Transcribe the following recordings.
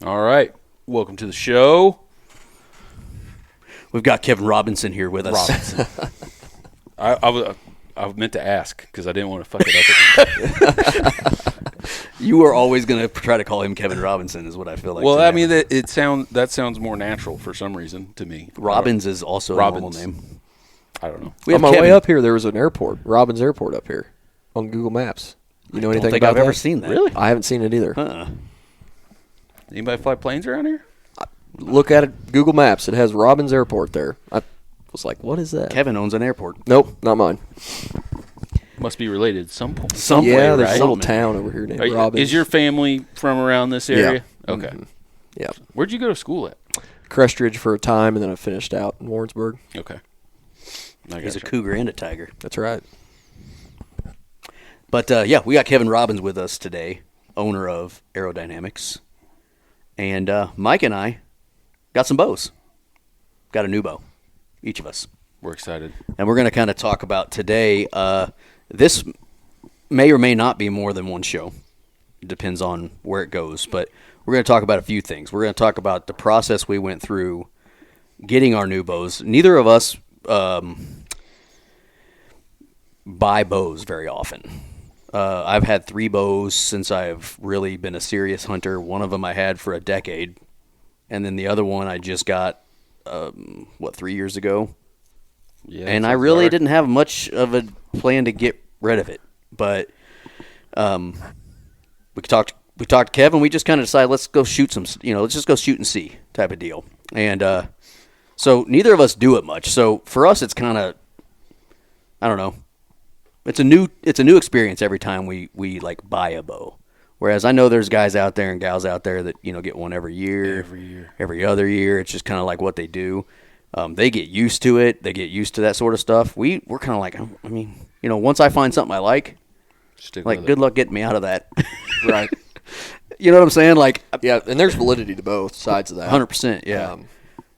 All right. Welcome to the show. We've got Kevin Robinson here with us. I meant to ask because I didn't want to fuck it up again. You are always going to try to call him Kevin Robinson is what I feel like. Well, I mean, that sounds more natural for some reason to me. Robbins is also a normal name. I don't know. On my way up here, there was an airport, Robbins Airport up here on Google Maps. You know anything about that? I've ever seen that. Really? I haven't seen it either. Anybody fly planes around here? Look at it, Google Maps. It has Robbins Airport there. I was like, what is that? Kevin owns an airport. Nope, not mine. Must be related at some point. Yeah, there's right? a little town over here named Robbins. Is your family from around this area? Yeah. Okay. Mm-hmm. Yeah. Where'd you go to school at? Crestridge for a time, and then I finished out in Warrensburg. Okay. He's a cougar and a tiger. That's right. But, we got Kevin Robbins with us today, owner of Aerodynamics. And Mike and I got some bows. Got a new bow, each of us. We're excited. And we're going to kind of talk about today. This may or may not be more than one show. It depends on where it goes. But we're going to talk about a few things. We're going to talk about the process we went through getting our new bows. Neither of us buy bows very often. I've had 3 bows since I've really been a serious hunter. One of them I had for a decade. And then the other one I just got, 3 yeyears ago? Yeah, and I really didn't have much of a plan to get rid of it. But we talked to Kevin. We just kind of decided, let's go shoot let's just go shoot and see type of deal. And so neither of us do it much. So for us, it's kind of, I don't know. It's a new experience every time we like buy a bow. Whereas I know there's guys out there and gals out there that, get one every year, every other year. It's just kind of like what they do. They get used to it. They get used to that sort of stuff. We're kind of like, I mean, once I find something I like, good luck getting me out of that. Right. You know what I'm saying? Like, yeah, and there's validity to both sides of that. 100%, yeah.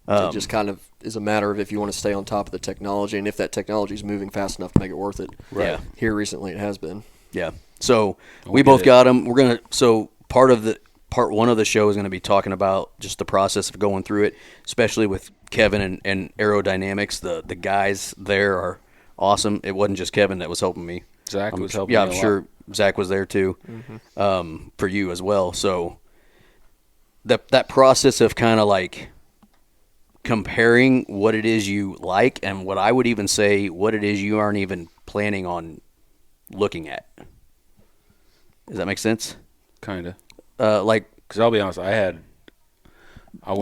It just kind of is a matter of if you want to stay on top of the technology and if that technology is moving fast enough to make it worth it. Right. Yeah. Here recently it has been. Yeah. So we both got them. Part 1 of the show is going to be talking about just the process of going through it, especially with Kevin and Aerodynamics. The guys there are awesome. It wasn't just Kevin that was helping me. Zach was helping me I'm sure Zach was there too, for you as well. So that process of kind of like comparing what it is you like and what I would even say what it is you aren't even planning on looking at. Does that make sense? Kind of. Because I'll be honest,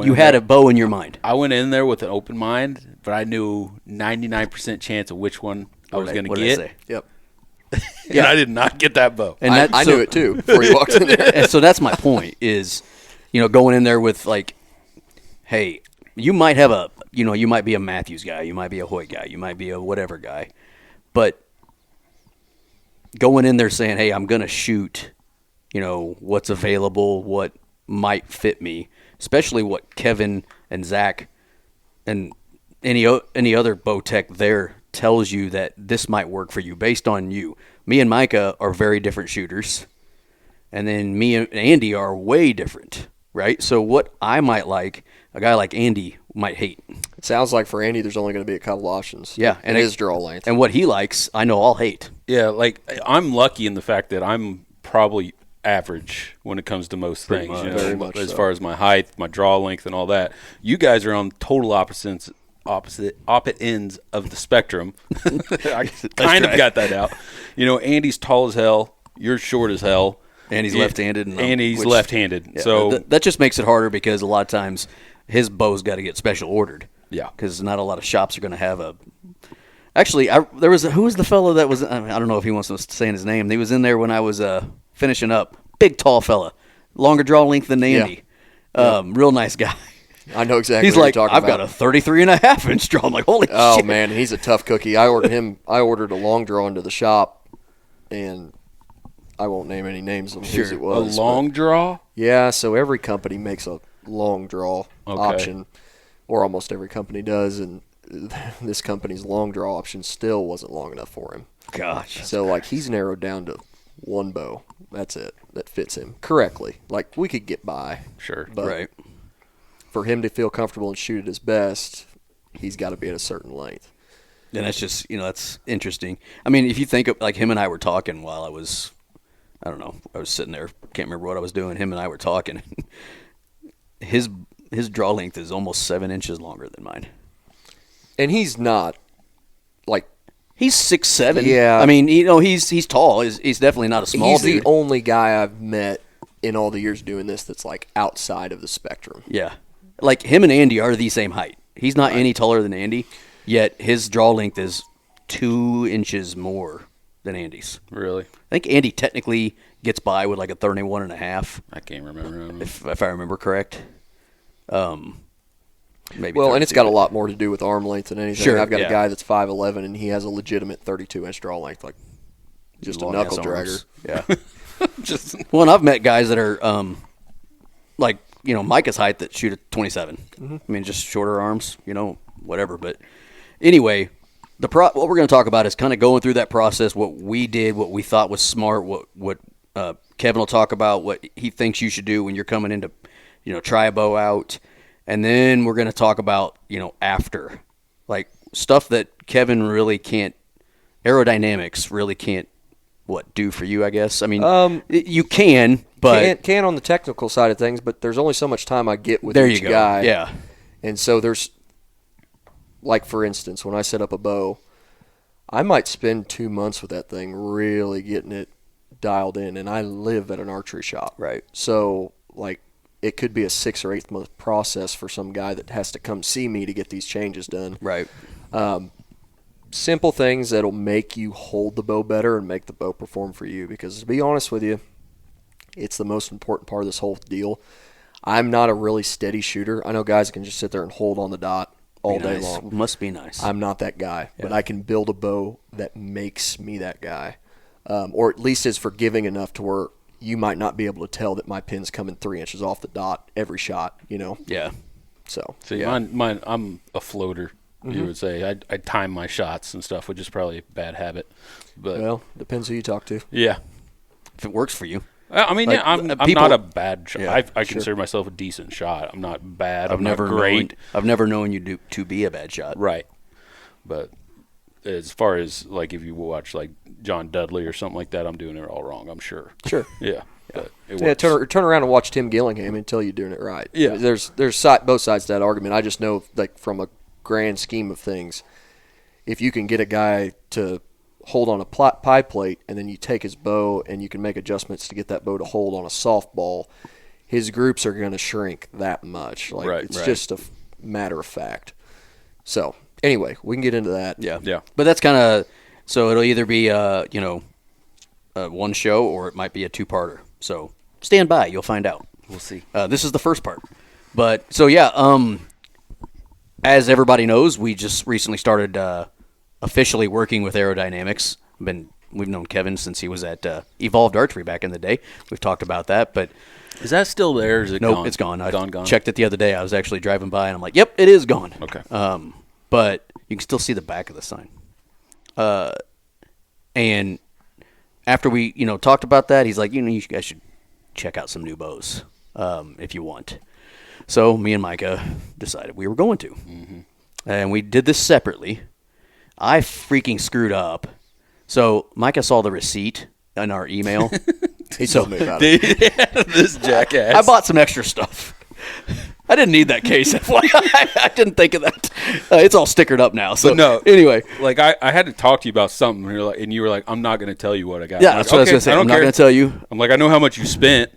you had a bow in your mind. I went in there with an open mind, but I knew 99% chance of which one I was going to get. Yep. And I did not get that bow. And I knew it too before you walked in there. And so that's my point is, going in there with like, hey, you might be a Matthews guy, you might be a Hoyt guy, you might be a whatever guy, but going in there saying, hey, I'm going to shoot, what's available, what might fit me, especially what Kevin and Zach and any other bow tech there tells you that this might work for you based on you. Me and Micah are very different shooters, and then me and Andy are way different, right? So what I might like, a guy like Andy might hate. It sounds like for Andy there's only going to be a couple options. Yeah. And his draw length. And what he likes, I know I'll hate. Yeah, like I'm lucky in the fact that I'm probably average when it comes to most things. Very much as so. far as my height, my draw length, and all that. You guys are on total opposite ends of the spectrum. I kind of got that out. Andy's tall as hell. You're short as hell. And he's left-handed. And he's left-handed. Yeah, so that just makes it harder because a lot of times his bow's got to get special ordered. Yeah. Because not a lot of shops are going to have a. Actually, who was the fellow that was? I don't know if he wants to say his name. He was in there when I was finishing up. Big, tall fella, longer draw length than Andy. Yeah. Real nice guy. I know exactly. He's what like, you're talking I've about. got a 33.5 inch draw. I'm like, holy shit. Oh man, he's a tough cookie. I ordered a long draw into the shop, and I won't name any names of whose it was. A long draw? Yeah, so every company makes a long draw option, or almost every company does, and this company's long draw option still wasn't long enough for him. Gosh. So, like, he's narrowed down to one bow. That's it. That fits him correctly. Like, we could get by. Sure. But Right. for him to feel comfortable and shoot at his best, he's got to be at a certain length. And that's just, that's interesting. I mean, if you think of, like, him and I were talking while I was sitting there, can't remember what I was doing. Him and I were talking. His draw length is almost 7 inches longer than mine. And he's not, like, he's 6'7". Yeah. I mean, he's tall. He's definitely not a small he's dude. the only guy I've met in all the years doing this that's, like, outside of the spectrum. Yeah. Like, him and Andy are the same height. He's not any taller than Andy, yet his draw length is 2 inches more than Andy's. Really? I think Andy technically gets by with like a 31.5. I can't remember. If I remember correct. Maybe. Well, and it's got a 32. lot more to do with arm length than anything. Sure, I've got yeah. a guy that's 5'11", and he has a legitimate 32-inch draw length, like just a Long-ass knuckle dragger. arms. Yeah. Well, and I've met guys that are like, Micah's height that shoot at 27. Mm-hmm. I mean, just shorter arms, whatever. But anyway, what we're going to talk about is kind of going through that process, what we did, what we thought was smart, what Kevin will talk about, what he thinks you should do when you're coming in to, try a bow out. And then we're going to talk about, after, like, stuff that Kevin really can't, aerodynamics really can't, do for you, I guess. I mean, you can, but. Can on the technical side of things, but there's only so much time I get with There each you go. guy. Yeah. And so there's, like, for instance, when I set up a bow, I might spend 2 months with that thing really getting it dialed in, and I live at an archery shop. Right. So, like, it could be a 6 or 8 month process for some guy that has to come see me to get these changes done. Right. Simple things that'll make you hold the bow better and make the bow perform for you, because to be honest with you, it's the most important part of this whole deal. I'm not a really steady shooter. I know guys that can just sit there and hold on the dot all day long. Must be nice. I'm not that guy, but I can build a bow that makes me that guy, or at least is forgiving enough to where you might not be able to tell that my pin's coming 3 inches off the dot every shot, Yeah. So, See, mine, I'm a floater. You would say I time my shots and stuff, which is probably a bad habit. But well, depends who you talk to. yeah, If it works for you. I mean, Like, yeah, I'm people- not a bad shot. Yeah, I consider myself a decent shot. I'm not bad. I've I'm never not great. I've never known you to be a bad shot. Right. But as far as, like, if you watch, like, John Dudley or something like that, I'm doing it all wrong, I'm sure. Sure. Yeah. But it Yeah, works. turn around and watch Tim Gillingham until you're doing it right. Yeah. There's both sides to that argument. I just know, like, from a grand scheme of things, if you can get a guy to hold on a pie plate and then you take his bow and you can make adjustments to get that bow to hold on a softball, his groups are going to shrink that much. Like, Right, it's right. just a matter of fact. So, anyway, we can get into that. Yeah. Yeah. But that's kind of so it'll either be one show or it might be a two-parter. So stand by, you'll find out. We'll see. This is the first part. But so yeah, as everybody knows, we just recently started officially working with aerodynamics. We've known Kevin since he was at Evolved Archery back in the day. We've talked about that, but Is that still there? Or is it nope, gone? it's gone. I Gone. checked it the other day. I was actually driving by, and I'm like, "Yep, it is gone." Okay. But you can still see the back of the sign. And after we, talked about that, he's like, you guys should check out some new bows if you want. So me and Micah decided we were going to, and we did this separately. I freaking screwed up. So Micah saw the receipt in our email. He told me about it. This jackass. I bought some extra stuff. I didn't need that case. I didn't think of that. It's all stickered up now. So But no. anyway, Like, I had to talk to you about something, and you were like, I'm not going to tell you what I got. yeah, I'm that's like, what I was okay, going to say. don't I'm not care. going to tell you. I'm like, I know how much you spent.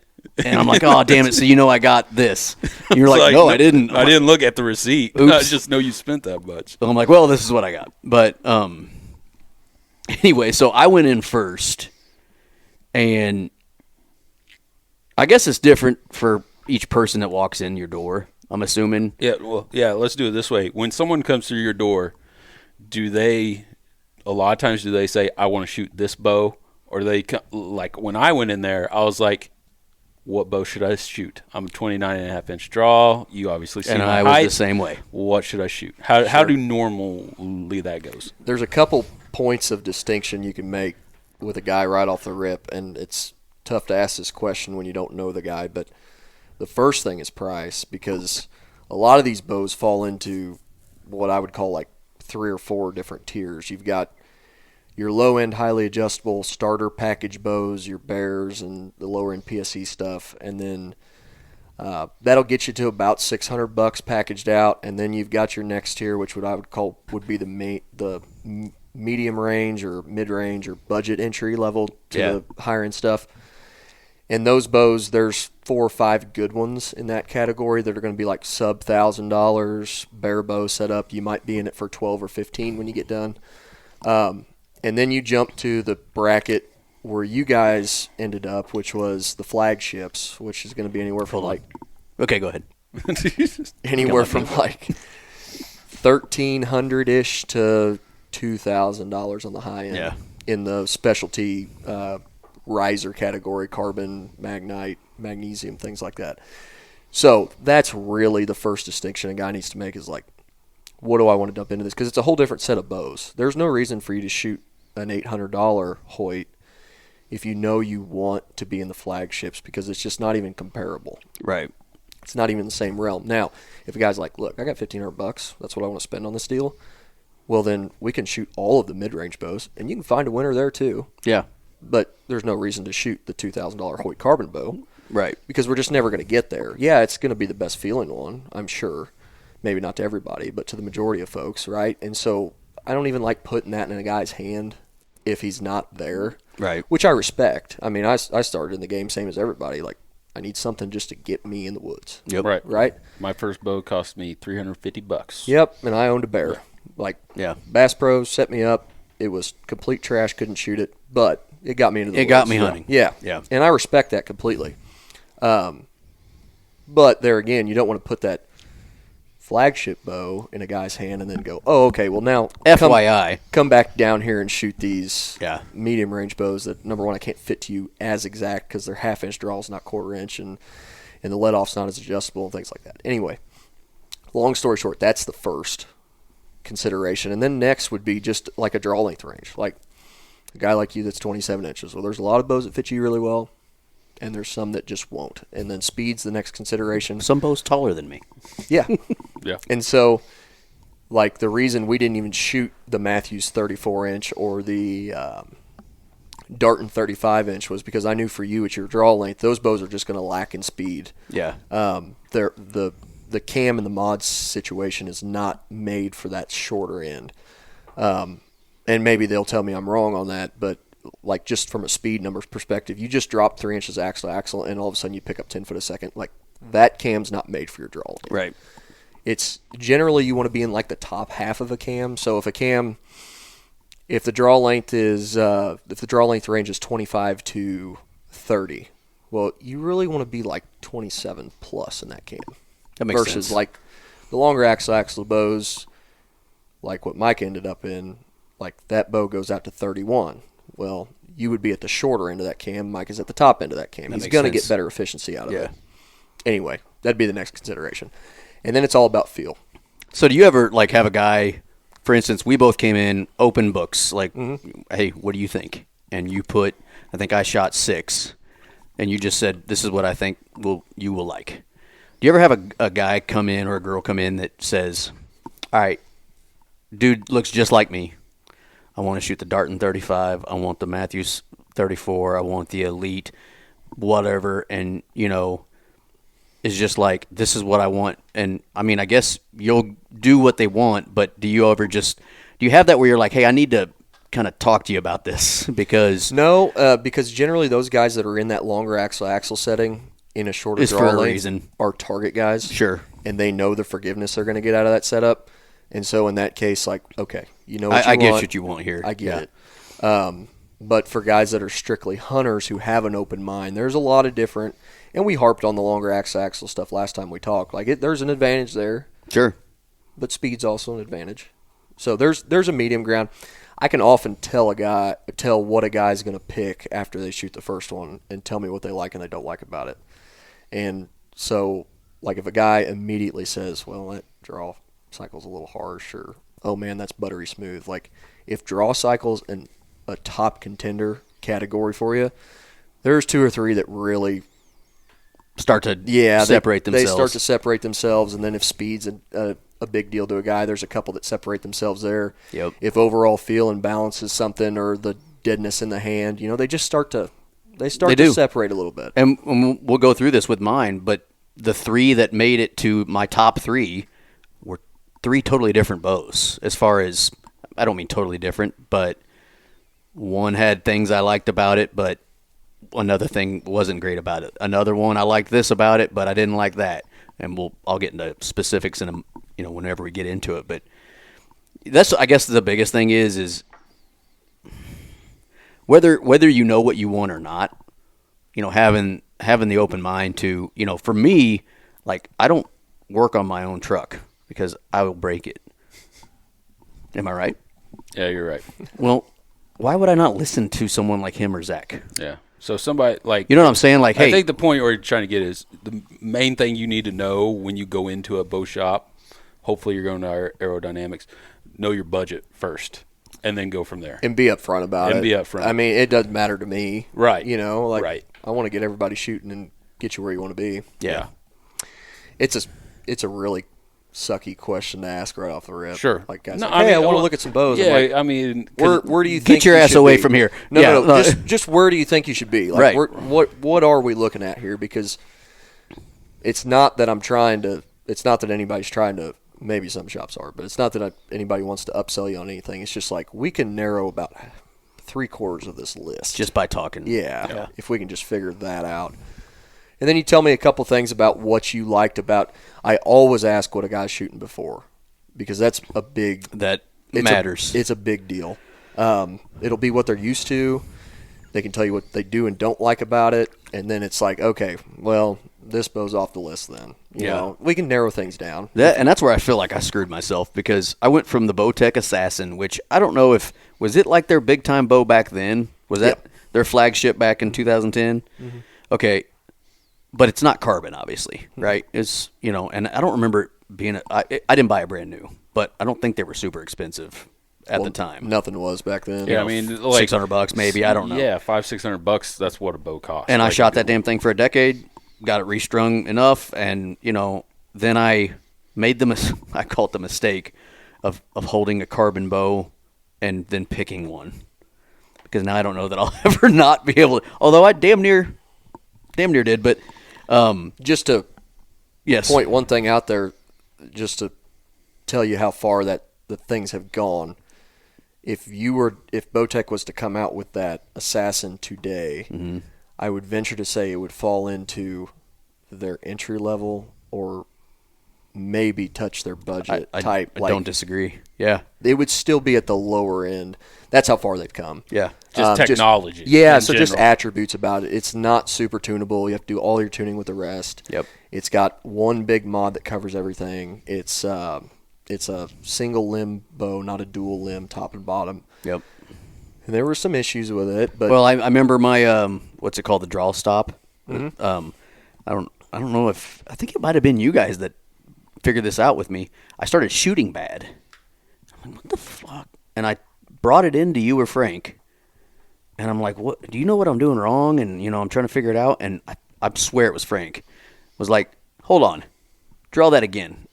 And I'm like, oh, damn it. So I got this. And you're It's like, no, I didn't. I didn't look at the receipt. Oops. I just know you spent that much. So I'm like, well, this is what I got. But anyway, so I went in first. And I guess it's different for each person that walks in your door, I'm assuming. Yeah, well, yeah, let's do it this way. When someone comes through your door, a lot of times do they say, I want to shoot this bow? Or like when I went in there, I was like, what bow should I shoot? I'm a 29.5-inch draw. You obviously see And my I was height. the same way. What should I shoot? How do normally that goes? There's a couple points of distinction you can make with a guy right off the rip, and it's tough to ask this question when you don't know the guy, but the first thing is price, because a lot of these bows fall into what I would call like 3 or 4 different tiers. You've got your low-end, highly adjustable starter package bows, your bears, and the lower-end PSE stuff, and then that'll get you to about $600 packaged out, and then you've got your next tier, which I would call would be the medium range or mid-range or budget entry level to the higher-end stuff. And those bows, there's 4 or 5 good ones in that category that are going to be like sub $1,000 bare bow setup. You might be in it for 12 or 15 when you get done. And then you jump to the bracket where you guys ended up, which was the flagships, which is going to be anywhere from Okay, go ahead. anywhere from like $1,300-ish to $2,000 on the high end. Yeah. In the specialty riser category, carbon, magnite, magnesium, things like that. So that's really the first distinction a guy needs to make is like, what do I want to dump into this? Because it's a whole different set of bows. There's no reason for you to shoot an $800 Hoyt if you know you want to be in the flagships, because it's just not even comparable. Right. It's not even the same realm. Now, if a guy's like, look, I got $1,500, that's what I want to spend on this deal, well, then we can shoot all of the mid-range bows, and you can find a winner there too. Yeah. But there's no reason to shoot the $2,000 Hoyt carbon bow. Right. Because we're just never going to get there. Yeah, it's going to be the best feeling one, I'm sure. Maybe not to everybody, but to the majority of folks, right? And so I don't even like putting that in a guy's hand if he's not there. Right. Which I respect. I mean, I started in the game same as everybody. Like, I need something just to get me in the woods. Yep. Right. Right? My first bow cost me $350. Yep, and I owned a bear. Like, Bass Pro set me up. It was complete trash, couldn't shoot it, but it got me into the woods. It got me hunting. Yeah. Yeah. And I respect that completely. But there again, you don't want to put that flagship bow in a guy's hand and then go, oh, okay, well now FYI. come back down here and shoot these Yeah. medium range bows that, number one, I can't fit to you as exact because they're half-inch draws, not quarter-inch, and the let-off's not as adjustable and things like that. Anyway, long story short, that's the first consideration. And then next would be just like a draw length range. Like a guy like you that's 27 inches. Well, there's a lot of bows that fit you really well, and there's some that just won't. And then speed's the next consideration. Some bows taller than me. Yeah. Yeah. And so, like, the reason we didn't even shoot the Matthews 34-inch or the Darton 35-inch was because I knew for you at your draw length, those bows are just going to lack in speed. Yeah. The cam and the mods situation is not made for that shorter end. And maybe they'll tell me I'm wrong on that, but like just from a speed numbers perspective, you just drop 3 inches axle to axle, and all of a sudden you pick up 10 foot a second. Like, that cam's not made for your draw length. Right. It's generally you want to be in like the top half of a cam. So if the draw length range is 25 to 30, well, you really want to be like 27 plus in that cam. That makes versus sense. like the longer axle bows, like what Mike ended up in, like that bow goes out to 31. Well, you would be at the shorter end of that cam. Mike is at the top end of that cam. He's going to get better efficiency out of it. Anyway, that'd be the next consideration. And then it's all about feel. So do you ever like have a guy, for instance, we both came in open books, like, hey, what do you think? And you put, I think I shot 6, and you just said, this is what I think you will like. Do you ever have a guy come in or a girl come in that says, all right, dude looks just like me. I want to shoot the Darton 35. I want the Matthews 34. I want the Elite, whatever. And, is just like, this is what I want. And, I mean, I guess you'll do what they want, but do you have that where you're like, hey, I need to kind of talk to you about this? Because because generally those guys that are in that longer axle setting in a shorter it's draw for a length reason. Are target guys. Sure. And they know the forgiveness they're going to get out of that setup. And so in that case, like, okay, you know what I you get want. what you want here. I get it. But for guys that are strictly hunters who have an open mind, there's a lot of different, and we harped on the longer axle stuff last time we talked. Like, there's an advantage there. Sure. But speed's also an advantage. So there's a medium ground. I can often tell what a guy's going to pick after they shoot the first one and tell me what they like and they don't like about it. And so, like, if a guy immediately says, well, that draw cycle's a little harsh, or, oh man, that's buttery smooth. Like, if draw cycle's a top contender category for you. There's 2 or 3 that really start to separate themselves. They start to separate themselves, and then if speed's a big deal to a guy, there's a couple that separate themselves there. Yep. If overall feel and balance is something, or the deadness in the hand, they just start to separate a little bit. And we'll go through this with mine, but the 3 that made it to my top 3 were 3 totally different bows. As far as, I don't mean totally different, but one had things I liked about it, but another thing wasn't great about it. Another one, I liked this about it, but I didn't like that. And I'll get into specifics whenever we get into it. But that's, I guess, the biggest thing is whether you know what you want or not. Having the open mind to, for me, like, I don't work on my own truck because I will break it. Am I right? Yeah, you're right. Well, why would I not listen to someone like him or Zach? Yeah. So somebody like, you know what I'm saying? Like, hey, I think the point you're trying to get is the main thing you need to know when you go into a bow shop. Hopefully, you're going to aerodynamics. Know your budget first, and then go from there. And be upfront about it. And be upfront. I mean, it doesn't matter to me. Right. Right. I want to get everybody shooting and get you where you want to be. Yeah. It's a really sucky question to ask right off the rip. Sure. Like, guys, I want to look at some bows. Yeah, like, I mean, where do you think get your you ass should away be? from here? No. Just where do you think you should be? Like, right. What are we looking at here? Because it's not that it's not that anybody's trying to. Maybe some shops are, but it's not that anybody wants to upsell you on anything. It's just like we can narrow about 3/4 of this list just by talking. Yeah, if we can just figure that out. And then you tell me a couple things about what you liked about. I always ask what a guy's shooting before, because that's a big. That matters. It's a big deal. It'll be what they're used to. They can tell you what they do and don't like about it, and then it's like, okay, well, this bow's off the list then. You know, we can narrow things down. And that's where I feel like I screwed myself, because I went from the Bowtech Assassin, which I don't know if – was it like their big-time bow back then? Was that their flagship back in 2010? Mm-hmm. Okay, but it's not carbon, obviously, right? It's, and I don't remember it being I didn't buy a brand new, but I don't think they were super expensive at the time. Nothing was back then. Yeah, I mean, like $600 maybe. I don't know. Yeah, $500-600. That's what a bow costs. And I shot that damn thing for a decade. Got it restrung enough, and then I made I call it the mistake of holding a carbon bow and then picking one, because now I don't know that I'll ever not be able to. Although I damn near did, but just to yes, point one thing out there, just to tell you how far that the things have gone. If Bowtech was to come out with that Assassin today. Mm-hmm. I would venture to say it would fall into their entry level or maybe touch their budget type. I don't disagree. Yeah. It would still be at the lower end. That's how far they've come. Yeah. Just technology. Just attributes about it. It's not super tunable. You have to do all your tuning with the rest. Yep. It's got one big mod that covers everything. It's a single limb bow, not a dual limb top and bottom. Yep. And there were some issues with it, but I remember my what's it called, the draw stop. Mm-hmm. I don't know if I think it might have been you guys that figured this out with me. I started shooting bad. I'm like, what the fuck? And I brought it into you or Frank, and I'm like, what? Do you know what I'm doing wrong? And I'm trying to figure it out. And I swear it was Frank. Was like, hold on, draw that again,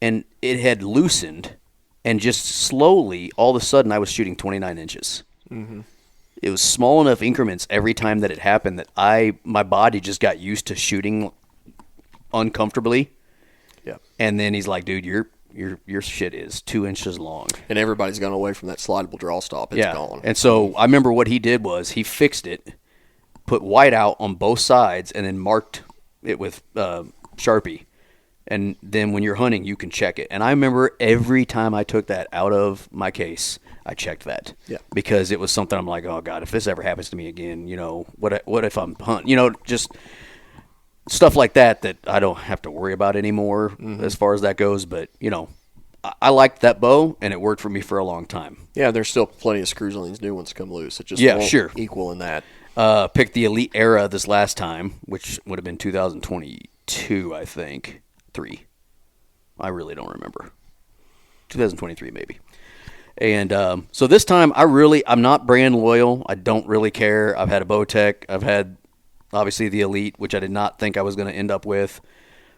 and it had loosened. And just slowly, all of a sudden, I was shooting 29 inches. Mm-hmm. It was small enough increments every time that it happened that my body just got used to shooting uncomfortably. Yeah. And then he's like, dude, your shit is 2 inches long. And everybody's gone away from that slidable draw stop. It's gone. And so I remember what he did was he fixed it, put white out on both sides, and then marked it with Sharpie. And then when you're hunting, you can check it. And I remember every time I took that out of my case, I checked that. Yeah. Because it was something I'm like, oh, God, if this ever happens to me again, what if I'm hunting? Just stuff like that I don't have to worry about anymore as far as that goes. But, I liked that bow, and it worked for me for a long time. Yeah, there's still plenty of screws on these new ones to come loose. It just won't equal in that. Picked the Elite Era this last time, which would have been 2022, I think. 3. I really don't remember. 2023 maybe. And so this time, I'm not brand loyal. I don't really care. I've had a Bowtech. I've had, obviously, the Elite, which I did not think I was going to end up with.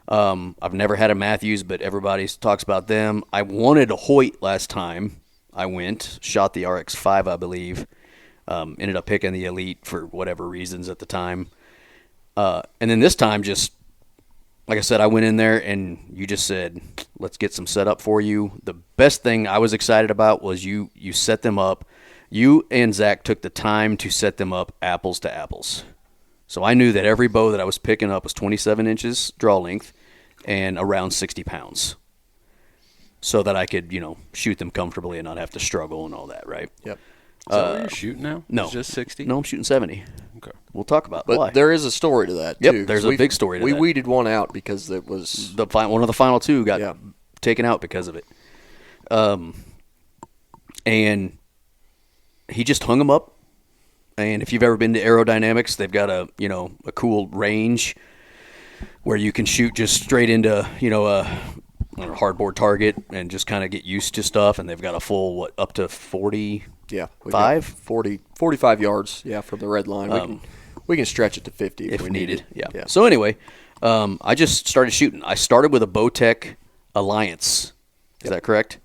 I've never had a Matthews, but everybody talks about them. I wanted a Hoyt last time I went. Shot the RX-5, I believe. Ended up picking the Elite for whatever reasons at the time. And then this time, just like I said, I went in there and you just said, let's get some setup for you. The best thing I was excited about was you set them up. You and Zach took the time to set them up apples to apples. So I knew that every bow that I was picking up was 27 inches draw length and around 60 pounds so that I could, shoot them comfortably and not have to struggle and all that, right? Yep. Is that what you're shooting now? No. It's just 60? No, I'm shooting 70. Okay. We'll talk about But why. there is a story to that, Yep, too. there's a big story to that. We weeded one out because it was... One of the final two got taken out because of it. And he just hung them up. And if you've ever been to Aerodynamics, they've got a cool range where you can shoot just straight into, a hardboard target and just kind of get used to stuff. And they've got a full, up to 40... Yeah, 45 yards. Yeah, from the red line. We can stretch it to 50 if we needed. Yeah. So anyway, I just started shooting. I started with a Bowtech Alliance. Is that correct?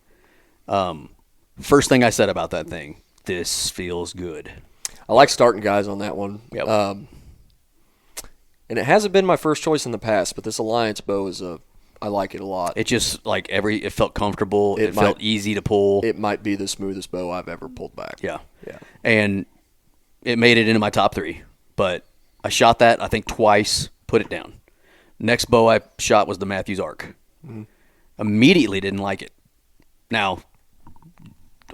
First thing I said about that thing, this feels good. I like starting guys on that one. Yep. And it hasn't been my first choice in the past, but this Alliance bow I like it a lot. It just it felt comfortable. It felt easy to pull. It might be the smoothest bow I've ever pulled back. Yeah. Yeah. And it made it into my top 3. But I shot that, I think, twice, put it down. Next bow I shot was the Matthews Arc. Mm-hmm. Immediately didn't like it. Now,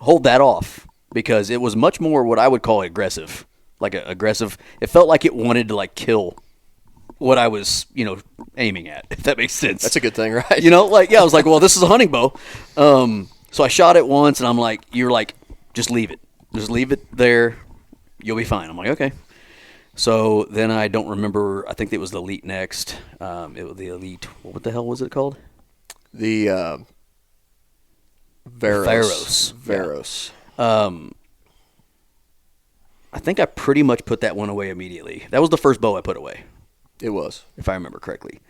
hold that off because it was much more what I would call aggressive. Aggressive. It felt like it wanted to, kill what I was, aiming at, if that makes sense. That's a good thing, right? I was like, well, this is a hunting bow. So I shot it once, and I'm like, you're like, just leave it. Just leave it there. You'll be fine. I'm like, okay. So then I don't remember. I think it was the Elite next. It was the Elite. What the hell was it called? The Varos. Varos. I think I pretty much put that one away immediately. That was the first bow I put away. It was, if I remember correctly.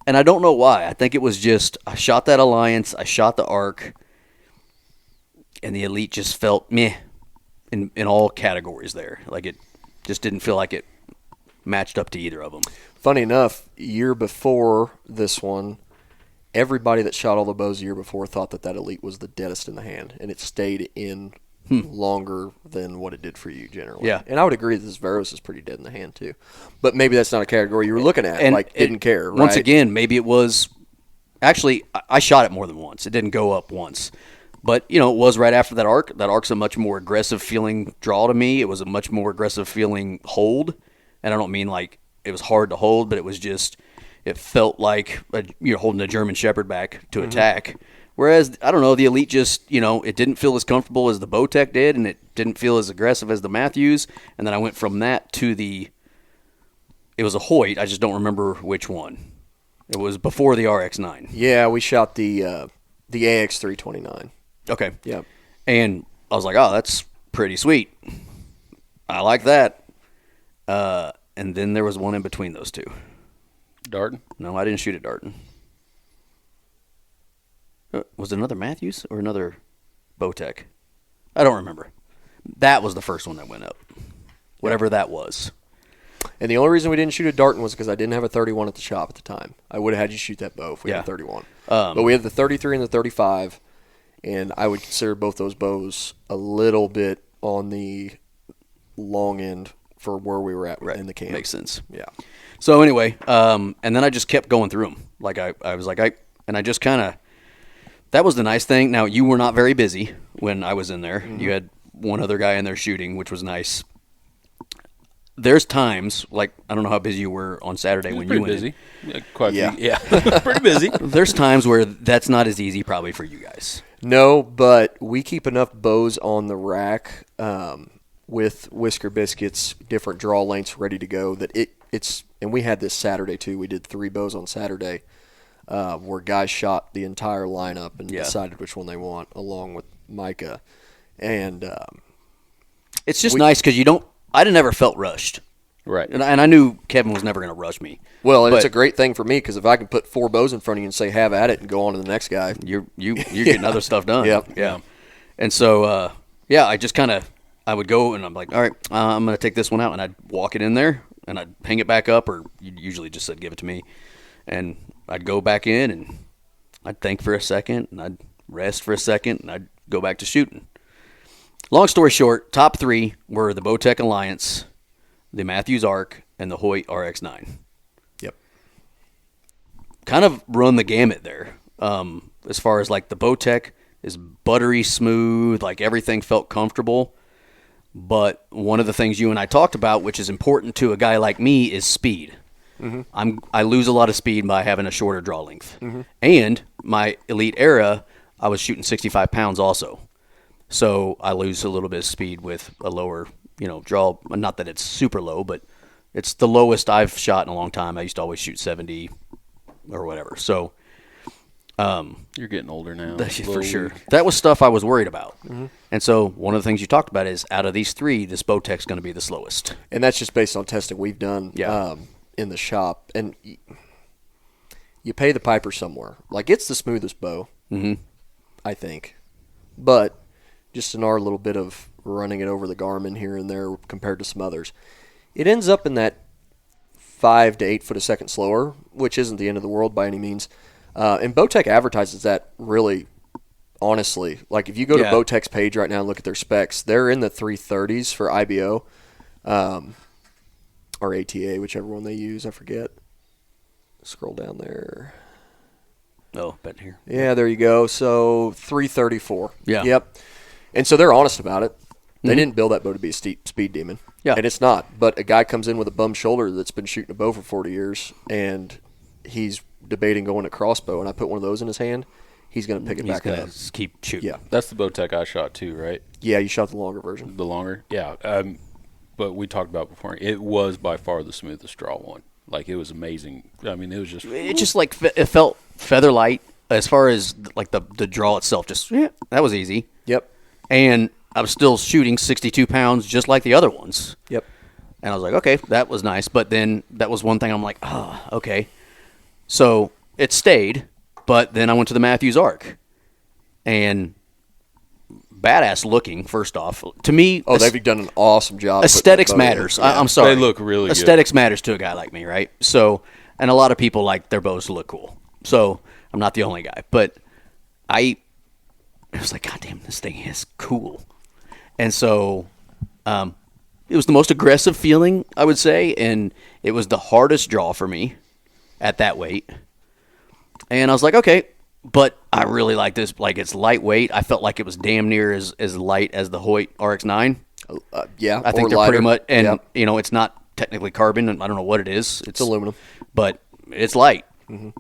And I don't know why. I think it was just I shot that Alliance, I shot the Arc, and the Elite just felt meh in all categories there. It just didn't feel like it matched up to either of them. Funny enough, year before this one, everybody that shot all the bows the year before thought that Elite was the deadest in the hand, and it stayed in longer than what it did for you generally. Yeah. And I would agree that this Varos is pretty dead in the hand too. But maybe that's not a category you were looking at, and didn't care, right? Once again, maybe it was – actually, I shot it more than once. It didn't go up once. But, it was right after that Arc. That Arc's a much more aggressive feeling draw to me. It was a much more aggressive feeling hold. And I don't mean it was hard to hold, but it was just – it felt like you're holding a German Shepherd back to attack. Whereas, I don't know, the Elite just, it didn't feel as comfortable as the Bowtech did, and it didn't feel as aggressive as the Matthews. And then I went from that to it was a Hoyt. I just don't remember which one. It was before the RX-9. Yeah, we shot the AX329. Okay. Yep. And I was like, oh, that's pretty sweet. I like that. And then there was one in between those two. Darton? No, I didn't shoot at Darton. Was it another Matthews or another Bowtech? I don't remember. That was the first one that went up. Whatever that was. And the only reason we didn't shoot at Darton was because I didn't have a 31 at the shop at the time. I would have had you shoot that bow if we had a 31. But we had the 33 and the 35, and I would consider both those bows a little bit on the long end for where we were at in the camp. Makes sense. Yeah. So anyway, and then I just kept going through them. I was like, and I just kind of, that was the nice thing. Now, you were not very busy when I was in there. Mm-hmm. You had one other guy in there shooting, which was nice. There's times, I don't know how busy you were on Saturday when you went busy. in. Yeah, pretty busy. There's times where that's not as easy probably for you guys. No, but we keep enough bows on the rack with Whisker Biscuits, different draw lengths ready to go that it's – and we had this Saturday too. We did 3 bows on Saturday where guys shot the entire lineup and decided which one they want along with Micah. And it's just nice because I never felt rushed. Right. And I knew Kevin was never going to rush me. Well, and it's a great thing for me because if I can put 4 bows in front of you and say have at it and go on to the next guy, you're getting other stuff done. Yeah. And so I just I would go and I'm like, all right, I'm going to take this one out, and I'd walk it in there and I'd hang it back up, or you usually just said give it to me, and I'd go back in and I'd think for a second and I'd rest for a second and I'd go back to shooting. Long story short, top 3 were the Bowtech Alliance, the Matthews Arc, and the Hoyt RX9. Yep. Kind of run the gamut there. As far as like the Bowtech is buttery smooth, like everything felt comfortable. But one of the things you and I talked about, which is important to a guy like me, is speed. Mm-hmm. I lose a lot of speed by having a shorter draw length. Mm-hmm. And my Elite era, I was shooting 65 pounds also. So I lose a little bit of speed with a lower, draw. Not that it's super low, but it's the lowest I've shot in a long time. I used to always shoot 70 or whatever. So you're getting older now. For sure. That was stuff I was worried about. Mm-hmm. And so one of the things you talked about is out of these 3, this Bowtech's going to be the slowest. And that's just based on testing we've done in the shop. And you pay the piper somewhere. Like, it's the smoothest bow, I think. But just in our little bit of running it over the Garmin here and there compared to some others, it ends up in that 5 to 8 foot a second slower, which isn't the end of the world by any means. And Bowtech advertises that really honestly. Like, if you go to Bowtech's page right now and look at their specs, they're in the 330s for IBO or ATA, whichever one they use. I forget. Scroll down there. Oh, bet here. Yeah, there you go. So 334. Yeah. Yep. And so they're honest about it. They didn't build that bow to be a speed demon. Yeah. And it's not. But a guy comes in with a bum shoulder that's been shooting a bow for 40 years, and he's debating going to crossbow, and I put one of those in his hand, he's going to pick it back up. Just keep shooting. Yeah. That's the Bowtech I shot too, right? Yeah, you shot the longer version. The longer? Yeah. But we talked about before, it was by far the smoothest draw one. Like, it was amazing. I mean, it was just... It just, like, it felt feather light as far as, like, the draw itself. Just, that was easy. Yep. And I was still shooting 62 pounds just like the other ones. Yep. And I was like, okay, that was nice. But then that was one thing I'm like, okay. So it stayed, but then I went to the Matthews Arc. And badass looking, first off. To me... Oh, they've done an awesome job. Aesthetics matters. Yeah. I'm sorry. They look really Aesthetics matters to a guy like me, right? So, and a lot of people like their bows to look cool. So I'm not the only guy. But I was like, God damn, this thing is cool. And so it was the most aggressive feeling, I would say, and it was the hardest draw for me at that weight. And I was like, okay, but I really like this. Like, it's lightweight. I felt like it was damn near as light as the Hoyt RX9. Yeah, I think they're lighter. pretty much, and it's not technically carbon. I don't know what it is. It's aluminum, but it's light. Mm-hmm.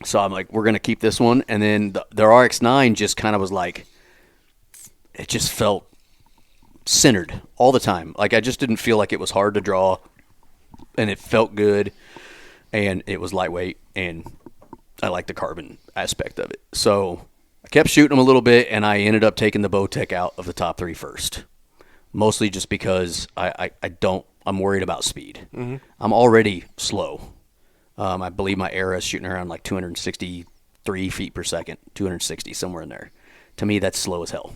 So I'm like, we're gonna keep this one, and then the RX9 just kind of was like, it just felt centered all the time. Like, I just didn't feel like it was hard to draw, and it felt good, and it was lightweight, and I like the carbon aspect of it. So I kept shooting them a little bit, and I ended up taking the Bowtech out of the top 3 first. Mostly just because I'm worried about speed. Mm-hmm. I'm already slow. I believe my era is shooting around like 263 feet per second, 260, somewhere in there. To me, that's slow as hell.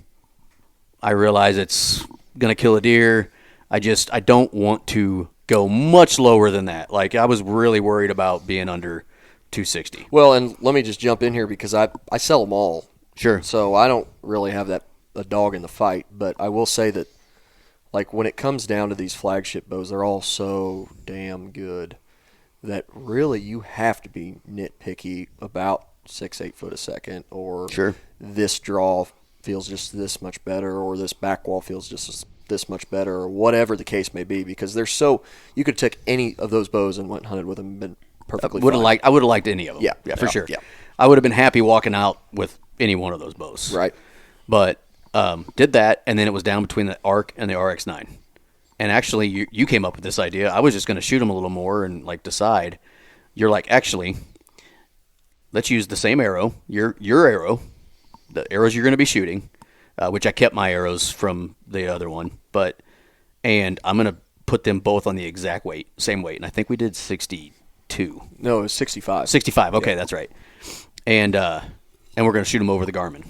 I realize it's going to kill a deer. I don't want to go much lower than that. Like, I was really worried about being under 260. Well, and let me just jump in here because I sell them all. Sure. So I don't really have a dog in the fight, but I will say that, like, when it comes down to these flagship bows, they're all so damn good that really you have to be nitpicky about 6-8 foot a second, or sure, this draw feels just this much better, or this back wall feels just this much better, or whatever the case may be, because they're so, you could take any of those bows and went and hunted with them and been perfectly fine. I would have liked any of them. Yeah, for sure. Yeah. I would have been happy walking out with any one of those bows. Right. But did that, and then it was down between the ARC and the RX9. And actually, you came up with this idea. I was just going to shoot them a little more and, like, decide. You're like, actually, let's use the same arrow, your arrow, the arrows you're going to be shooting, which I kept my arrows from the other one, and I'm going to put them both on the exact same weight. And I think we did 62. No, it was 65. 65. Okay, that's right. And we're going to shoot them over the Garmin.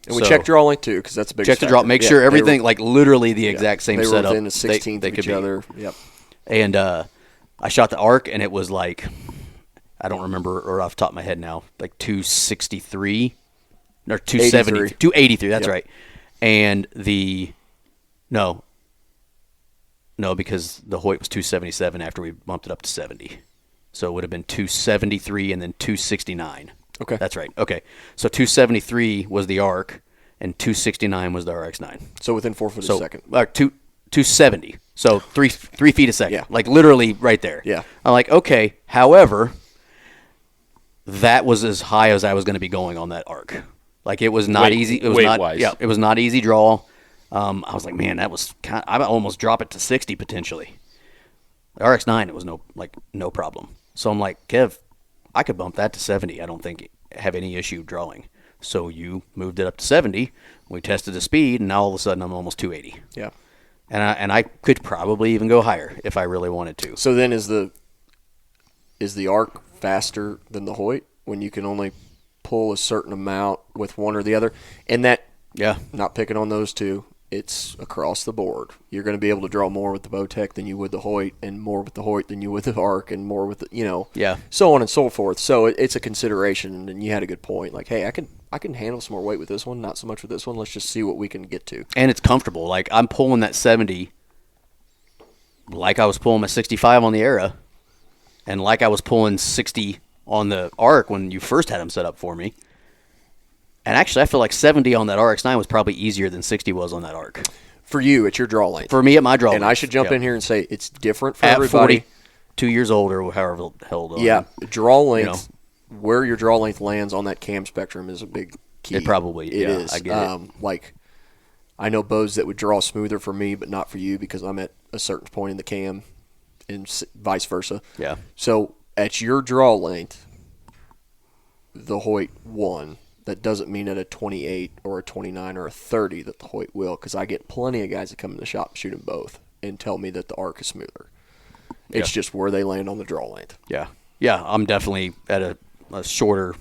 And we checked draw length too, because that's a big check the draw. Make sure everything, like literally the exact same they setup. They were within the 16th of each other. Yep. And I shot the arc, and it was like, I don't remember or off the top of my head now, like 263 or 270, 283. That's right. And no, because the Hoyt was 277 after we bumped it up to 70. So it would have been 273 and then 269. Okay. That's right. Okay. So 273 was the arc, and 269 was the RX-9. So within 4 foot a second. 270. So 3 feet a second. Yeah. Like literally right there. Yeah. I'm like, okay. However, that was as high as I was going to be going on that arc. Like it was not easy. It was not. Weight-wise. Yeah. It was not easy draw. I was like, man, that was I almost drop it to 60 potentially. The RX-9, it was no problem. So I'm like, Kev, I could bump that to 70. I don't think have any issue drawing. So you moved it up to 70. We tested the speed, and now all of a sudden I'm almost 280. Yeah. And I could probably even go higher if I really wanted to. So then is the arc faster than the Hoyt when you can only pull a certain amount with one or the other? And that, not picking on those two, it's across the board. You're going to be able to draw more with the Bowtech than you would the Hoyt, and more with the Hoyt than you would the arc, and more with the, so on and so forth. So it's a consideration, and you had a good point. Like, hey, I can handle some more weight with this one, not so much with this one. Let's just see what we can get to. And it's comfortable. Like, I'm pulling that 70 like I was pulling my 65 on the Era, and like I was pulling 60 on the arc when you first had them set up for me. And actually, I feel like 70 on that RX-9 was probably easier than 60 was on that arc. For you, at your draw length. For me, at my draw length. And I should jump in here and say it's different for at everybody. 42 years old or however held on. Yeah, draw length, where your draw length lands on that cam spectrum is a big key. It probably is. I get it. Like, I know bows that would draw smoother for me, but not for you because I'm at a certain point in the cam, and vice versa. Yeah. So at your draw length, the Hoyt won. That doesn't mean at a 28 or a 29 or a 30 that the Hoyt will, because I get plenty of guys that come in the shop and shoot them both and tell me that the arc is smoother. It's just where they land on the draw length. Yeah. Yeah, I'm definitely at a shorter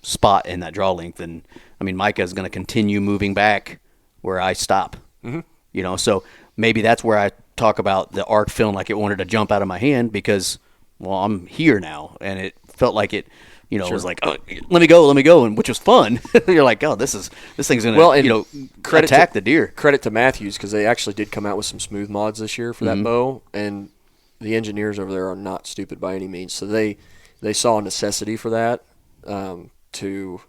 spot in that draw length. And, I mean, Micah is going to continue moving back where I stop. Mm-hmm. So maybe that's where I talk about the arc feeling like it wanted to jump out of my hand because, well, I'm here now. And it felt like it – it was like, oh, let me go, and which was fun. You're like, oh, this thing's gonna, attack the deer. Credit to Matthews because they actually did come out with some smooth mods this year for that bow, and the engineers over there are not stupid by any means. So they saw a necessity for that to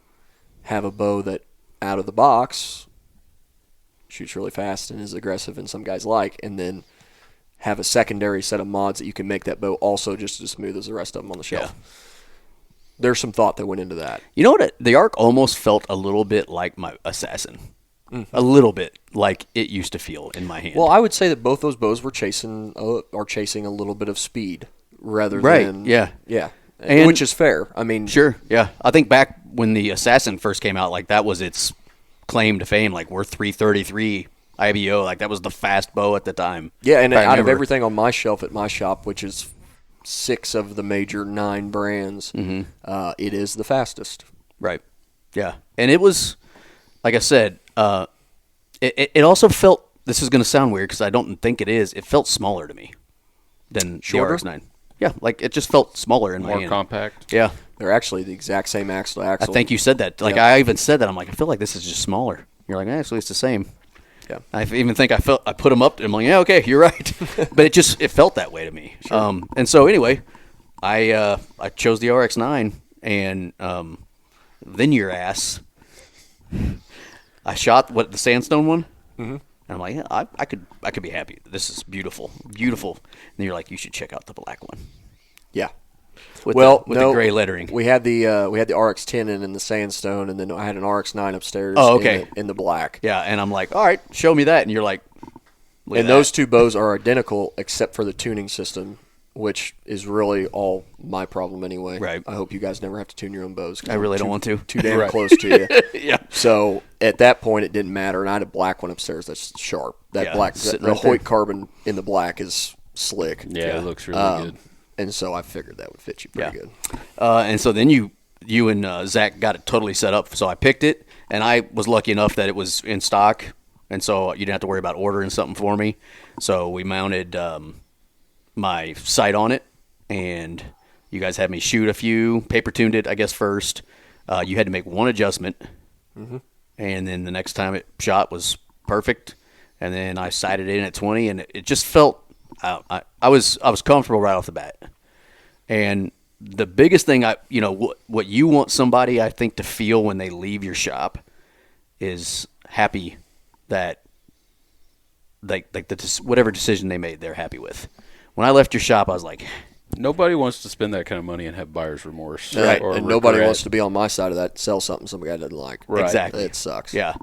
have a bow that out of the box shoots really fast and is aggressive, and some guys like, and then have a secondary set of mods that you can make that bow also just as smooth as the rest of them on the shelf. Yeah. There's some thought that went into that. You know what? The arc almost felt a little bit like my Assassin. Mm-hmm. A little bit like it used to feel in my hand. Well, I would say that both those bows were chasing a little bit of speed rather than... Yeah. And, which is fair. I mean... Sure, yeah. I think back when the Assassin first came out, like that was its claim to fame. Like we're 333 IBO. Like that was the fast bow at the time. Yeah, and out of everything on my shelf at my shop, which is 6 of the major 9 brands, it is the fastest. Right. Yeah. And it was, like I said, it also felt, this is going to sound weird because I don't think it is, it felt smaller to me than Shorter? the RX-9. Yeah, like it just felt smaller in my hand. More compact. Yeah. They're actually the exact same axle to axle. I think you said that. Like I even said that. I'm like, I feel like this is just smaller. You're like, actually, it's the same. Yeah. I even think I put them up, and I'm like, yeah, okay, you're right. But it felt that way to me. Sure. And so anyway, I chose the RX-9, and then your ass, I shot the sandstone one, and I'm like, yeah, I could be happy. This is beautiful. And you're like, you should check out the black one. Yeah. With the gray lettering. We had the RX-10 in the sandstone, and then I had an RX-9 upstairs. Oh, okay. in the black. Yeah, and I'm like, all right, show me that, and you're like, and those two bows are identical except for the tuning system which is really all my problem anyway. Right. I hope you guys never have to tune your own bows. 'Cause I really don't want to. Too damn close to you. Yeah. So at that point, it didn't matter, and I had a black one upstairs that's sharp. That black, sitting the right there. Hoyt carbon in the black is slick. Yeah, it looks really good. And so I figured that would fit you pretty good. And so then you and Zach got it totally set up. So I picked it, and I was lucky enough that it was in stock, and so you didn't have to worry about ordering something for me. So we mounted my sight on it, and you guys had me shoot a few, paper tuned it, I guess, first. You had to make one adjustment, and then the next time it shot was perfect, and then I sighted it in at 20, and it just felt I was comfortable right off the bat. And the biggest thing what you want somebody, I think, to feel when they leave your shop is happy that whatever decision they made, they're happy with. When I left your shop, I was like, nobody wants to spend that kind of money and have buyer's remorse. Right. Or And nobody regret. wants to be on my side of that, sell something some guy doesn't like. Right. Exactly. It sucks. Yeah.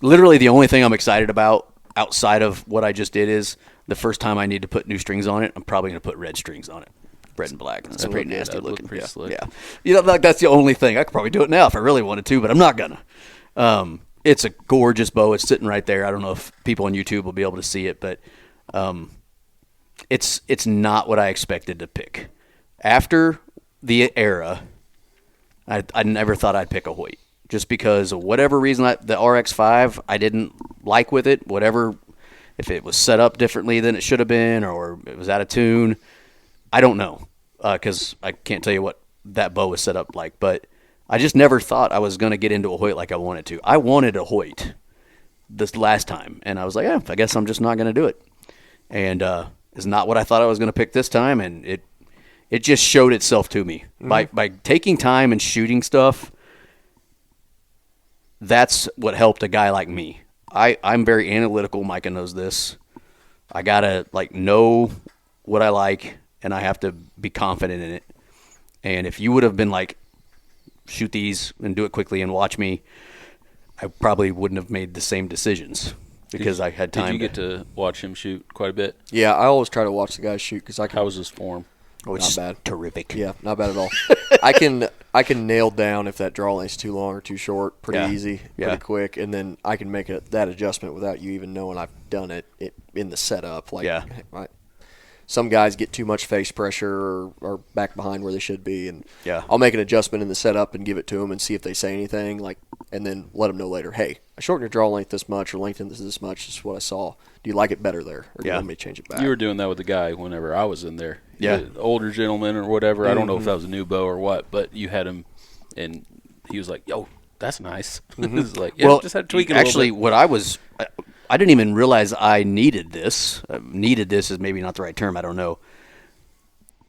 Literally the only thing I'm excited about outside of what I just did is the first time I need to put new strings on it, I'm probably going to put red strings on it. Red and black. It's pretty nasty that'd look looking. pretty slick. Yeah. Like that's the only thing. I could probably do it now if I really wanted to, but I'm not going to. It's a gorgeous bow. It's sitting right there. I don't know if people on YouTube will be able to see it, but it's not what I expected to pick. After the era, I never thought I'd pick a Hoyt. Just because of whatever reason, the RX-5 I didn't like with it. Whatever, if it was set up differently than it should have been, or it was out of tune, I don't know, because I can't tell you what that bow was set up like. But I just never thought I was going to get into a Hoyt like I wanted to. I wanted a Hoyt this last time, and I was like, I guess I'm just not going to do it. And it's not what I thought I was going to pick this time, and it just showed itself to me. By taking time and shooting stuff. That's what helped a guy like me. I'm very analytical. Micah knows this. I gotta know what I like, and I have to be confident in it. And if you would have been like, shoot these and do it quickly and watch me, I probably wouldn't have made the same decisions because I had time. Did you get to watch him shoot quite a bit? Yeah, I always try to watch the guys shoot because I can. How was his form? Oh, it's Not bad. Terrific. Yeah, not bad at all. I can nail down if that draw length's too long or too short pretty easy, pretty quick, and then I can make that adjustment without you even knowing I've done it in the setup. Some guys get too much face pressure or back behind where they should be, and I'll make an adjustment in the setup and give it to them and see if they say anything, and then let them know later, hey, I shortened your draw length this much or lengthened this much. This is what I saw. Do you like it better there, or do you want me to change it back? You were doing that with the guy whenever I was in there. Yeah. The older gentleman or whatever. I don't know if that was a new bow or what, but you had him, and he was like, yo, that's nice. It's like, just had to tweak it actually, a little bit. what I didn't even realize I needed this. Needed this is maybe not the right term. I don't know.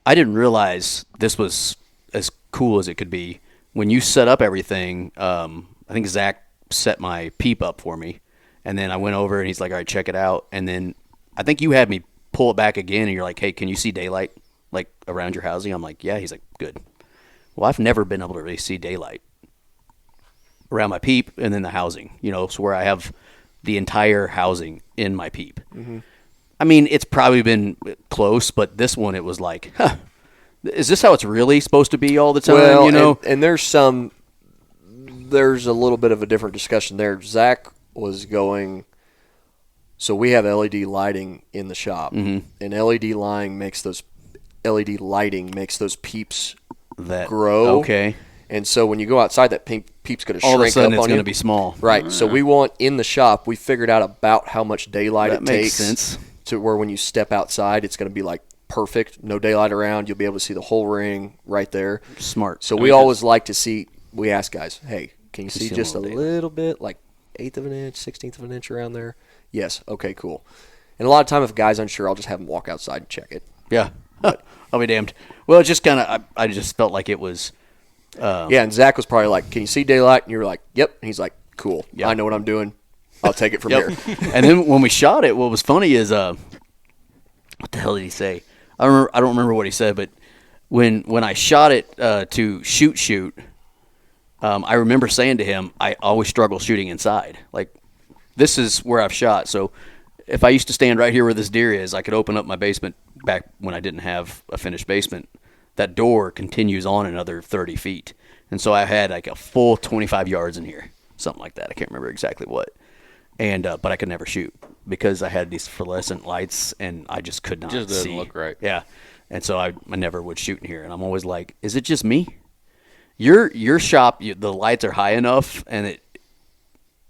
I didn't realize this was as cool as it could be. When you set up everything, I think Zach set my peep up for me, and then I went over and he's like, all right, check it out. And then I think you had me pull it back again, and you're like, hey, can you see daylight around your housing? I'm like, yeah. He's like, good. Well, I've never been able to really see daylight around my peep and then the housing, so where I have the entire housing in my peep. Mm-hmm. I mean, it's probably been close, but this one, it was like, is this how it's really supposed to be all the time? Well, and there's a little bit of a different discussion there. Zach was going, so we have LED lighting in the shop, and LED lighting makes those peeps grow. Okay. And so when you go outside, that peep's going to shrink up on you. All of a sudden, it's going to be small. Right. So we want, in the shop, we figured out about how much daylight it takes. That makes sense. To where when you step outside, it's going to be like perfect. No daylight around. You'll be able to see the whole ring right there. Smart. So we always like to see, we ask guys, hey, can you see just a little bit, like 1/8 of an inch, 1/16 of an inch around there? Yes. Okay, cool. And a lot of time, if a guy's unsure, I'll just have him walk outside and check it. Yeah. I'll be damned. Well, it just kind of, I just felt like it was. And Zach was probably like, can you see daylight? And you were like, yep. And he's like, cool. Yep. I know what I'm doing. I'll take it from here. And then when we shot it, what was funny is, what the hell did he say? I don't remember what he said, but when I shot it to shoot, I remember saying to him, I always struggle shooting inside. Like, this is where I've shot. So if I used to stand right here where this deer is, I could open up my basement back when I didn't have a finished basement, that door continues on another 30 feet. And so I had like a full 25 yards in here, something like that. I can't remember exactly what. And but I could never shoot because I had these fluorescent lights and I just could not see. Just doesn't look right. Yeah. And so I never would shoot in here. And I'm always like, is it just me? Your shop, the lights are high enough and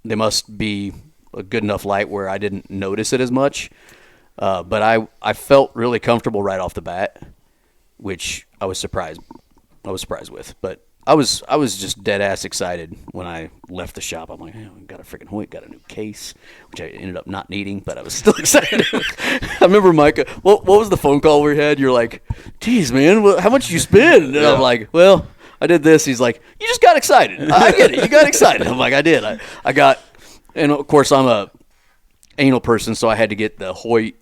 they must be a good enough light where I didn't notice it as much. But I felt really comfortable right off the bat, which I was surprised with. But I was just dead ass excited when I left the shop. I'm like, hey, we got a freaking Hoyt, got a new case, which I ended up not needing, but I was still excited. I remember Micah. What was the phone call we had? You're like, geez, man, how much did you spend? And I'm like, well, I did this. He's like, you just got excited. I get it. You got excited. I'm like, I did. I got, and of course I'm a anal person, so I had to get the Hoyt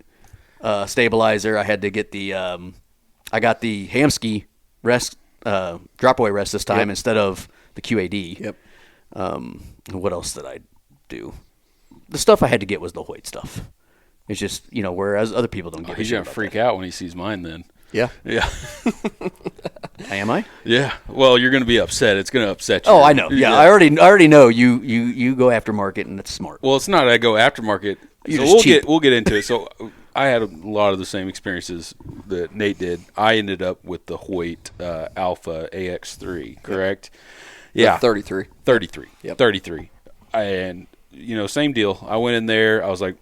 stabilizer. I had to get the I got the Hamsky rest drop away rest this time instead of the QAD. Yep. What else did I do? The stuff I had to get was the Hoyt stuff. It's just, whereas other people don't get. He's gonna freak out when he sees mine. Then. Yeah. Yeah. Am I? Yeah. Well, you're gonna be upset. It's gonna upset you. Oh, I know. Yeah. I already know you go aftermarket, and that's smart. Well, it's not. I go aftermarket. We'll get into it. So I had a lot of the same experiences that Nate did. I ended up with the Hoyt Alpha AX3, correct? Yeah. 33. 33. Yep. 33. And, same deal. I went in there. I was like,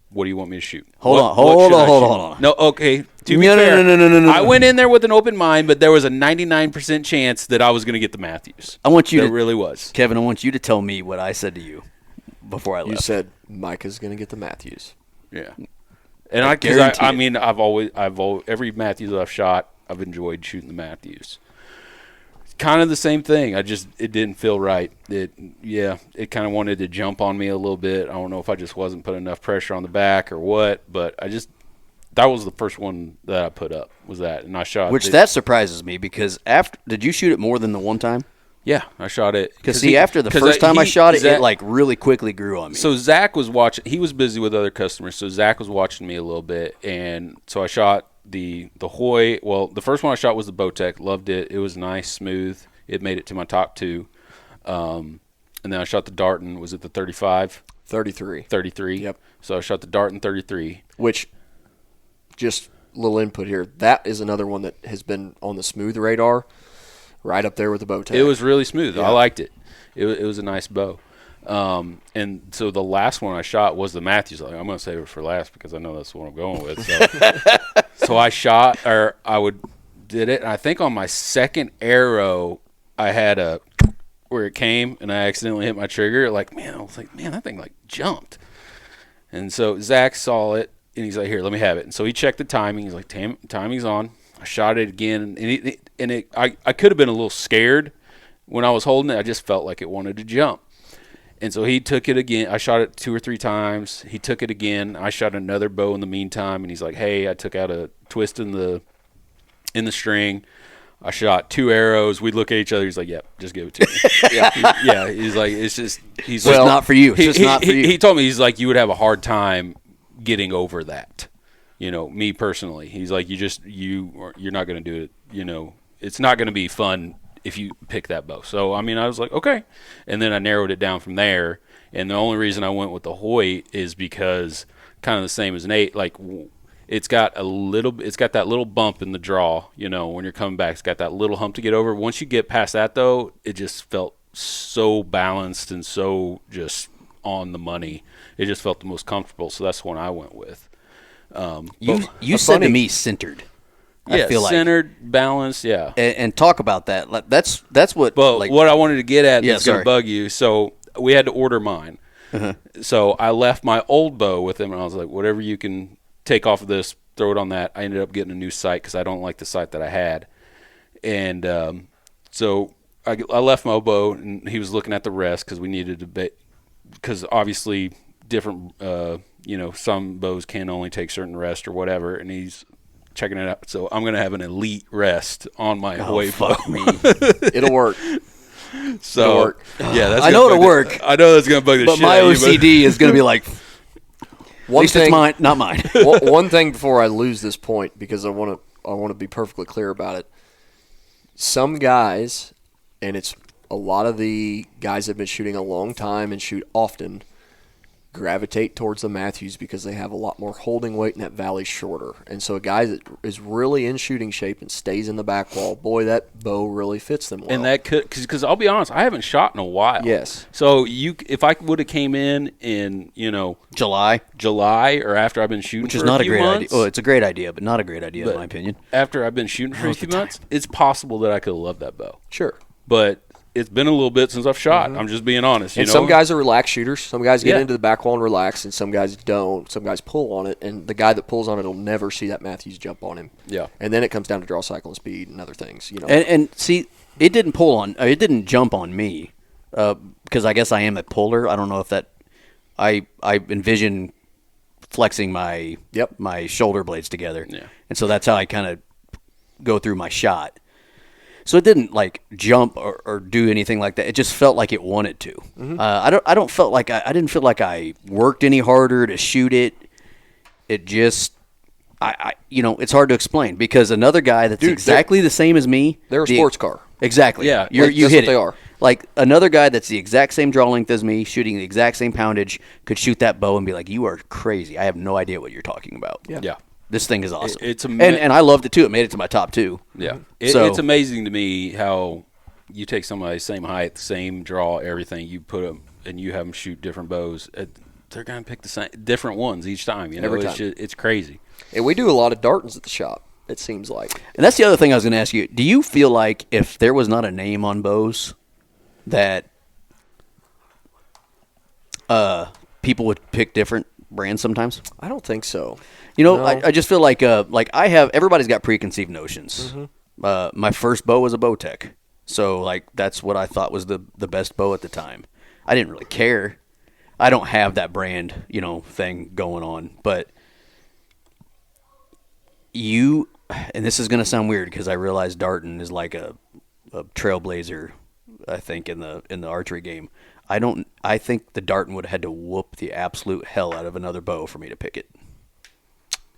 what do you want me to shoot? Hold on. No, okay. To be fair, no. I went in there with an open mind, but there was a 99% chance that I was going to get the Matthews. There really was. Kevin, I want you to tell me what I said to you before I left. You said Micah's going to get the Matthews. Yeah. And I mean, I've always every Matthews that I've shot, I've enjoyed shooting the Matthews. Kind of the same thing. It didn't feel right. It kind of wanted to jump on me a little bit. I don't know if I just wasn't putting enough pressure on the back or what, but that was the first one that I put up, was that, and I shot. Which that surprises me because did you shoot it more than the one time? Yeah, I shot it. Because after the first time I shot it, it like really quickly grew on me. So Zach was watching. He was busy with other customers, so Zach was watching me a little bit, and so I shot the Hoyt. Well, the first one I shot was the Bowtech. Loved it. It was nice, smooth. It made it to my top two. And then I shot the Darton. Was it the 35? 33. 33. Yep. So I shot the Darton 33. Which, just a little input here, that is another one that has been on the smooth radar, right up there with the Bowtech. It was really smooth. Yeah. I liked it. It was a nice bow. And so the last one I shot was the Matthews. I'm going to save it for last because I know that's what I'm going with. So, so I shot, did it. And I think on my second arrow, I had where it came and I accidentally hit my trigger. I was like, that thing like jumped. And so Zach saw it and he's like, here, let me have it. And so he checked the timing. He's like, timing's on. I shot it again. And I could have been a little scared when I was holding it. I just felt like it wanted to jump. And so he took it again. I shot it 2 or 3 times. He took it again. I shot another bow in the meantime. And he's like, hey, I took out a twist in the string. I shot 2 arrows. We look at each other. He's like, "Yep, just give it to me." Yeah. He's like, it's not for you. It's just not for you. He told me, he's like, you would have a hard time getting over that. Me personally. He's like, you're not going to do it. It's not going to be fun if you pick that bow. So I mean, I was like, okay, and then I narrowed it down from there. And the only reason I went with the Hoyt is because kind of the same as Nate, like. It's got that little bump in the draw, when you're coming back. It's got that little hump to get over. Once you get past that, though, it just felt so balanced and so just on the money. It just felt the most comfortable, so that's the one I went with. You said to me centered. Yeah, I feel like centered, balanced, yeah. And talk about that. That's what. But what I wanted to get at is going to sorry. bug you. So we had to order mine. Uh-huh. So I left my old bow with him, and I was like, whatever you can take off of this, throw it on that. I ended up getting a new sight because I don't like the sight that I had. And so I left my bow, and he was looking at the rest because we needed to because obviously different, some bows can only take certain rest or whatever, and he's checking it out. So I'm going to have an elite rest on my Hoyt bow. It'll work. So it'll work. Yeah, I know it'll work. I know that's going to bug the but shit my out of you, OCD is going to be like, At least it's mine, not mine. One thing before I lose this point, because I want to be perfectly clear about it. Some guys, and it's a lot of the guys that have been shooting a long time and shoot often, gravitate towards the Matthews because they have a lot more holding weight and that valley's shorter. And so a guy that is really in shooting shape and stays in the back wall, boy, that bow really fits them well. And that could, because I'll be honest, I haven't shot in a while. Yes. So if I would have came in July, or after I've been shooting, which is for not a a few great months, idea. Oh, it's a great idea, but not a great idea in my opinion. After I've been shooting for a few months, it's possible that I could have loved that bow. Sure. But it's been a little bit since I've shot. I'm just being honest. And some guys are relaxed shooters. Some guys get into the back wall and relax, and some guys don't. Some guys pull on it, and the guy that pulls on it will never see that Matthews jump on him. Yeah. And then it comes down to draw cycle and speed and other things. And see, it didn't jump on me because I guess I am a puller. I don't know if that I envision flexing my shoulder blades together. Yeah. And so that's how I kind of go through my shot. So it didn't like jump or do anything like that. It just felt like it wanted to. Mm-hmm. I didn't feel like I worked any harder to shoot it. It just, it's hard to explain because another guy that's exactly the same as me. They're a sports car. Exactly. Yeah. You hit what it. They are. Like another guy that's the exact same draw length as me, shooting the exact same poundage, could shoot that bow and be like, "You are crazy. I have no idea what you're talking about." Yeah. This thing is awesome. And I loved it too. It made it to my top 2. Yeah. It's amazing to me how you take somebody same height, same draw, everything, you put them and you have them shoot different bows. They're going to pick the same different ones each time. Every time. It's crazy. And we do a lot of dartons at the shop, it seems like. And that's the other thing I was going to ask you. Do you feel like if there was not a name on bows that people would pick different brands sometimes? I don't think so. No. I just feel like everybody's got preconceived notions. Mm-hmm. My first bow was a Bowtech, so like that's what I thought was the best bow at the time. I didn't really care. I don't have that brand, thing going on, but and this is going to sound weird because I realize Darton is like a trailblazer, I think in the archery game. I think the Darton would have had to whoop the absolute hell out of another bow for me to pick it.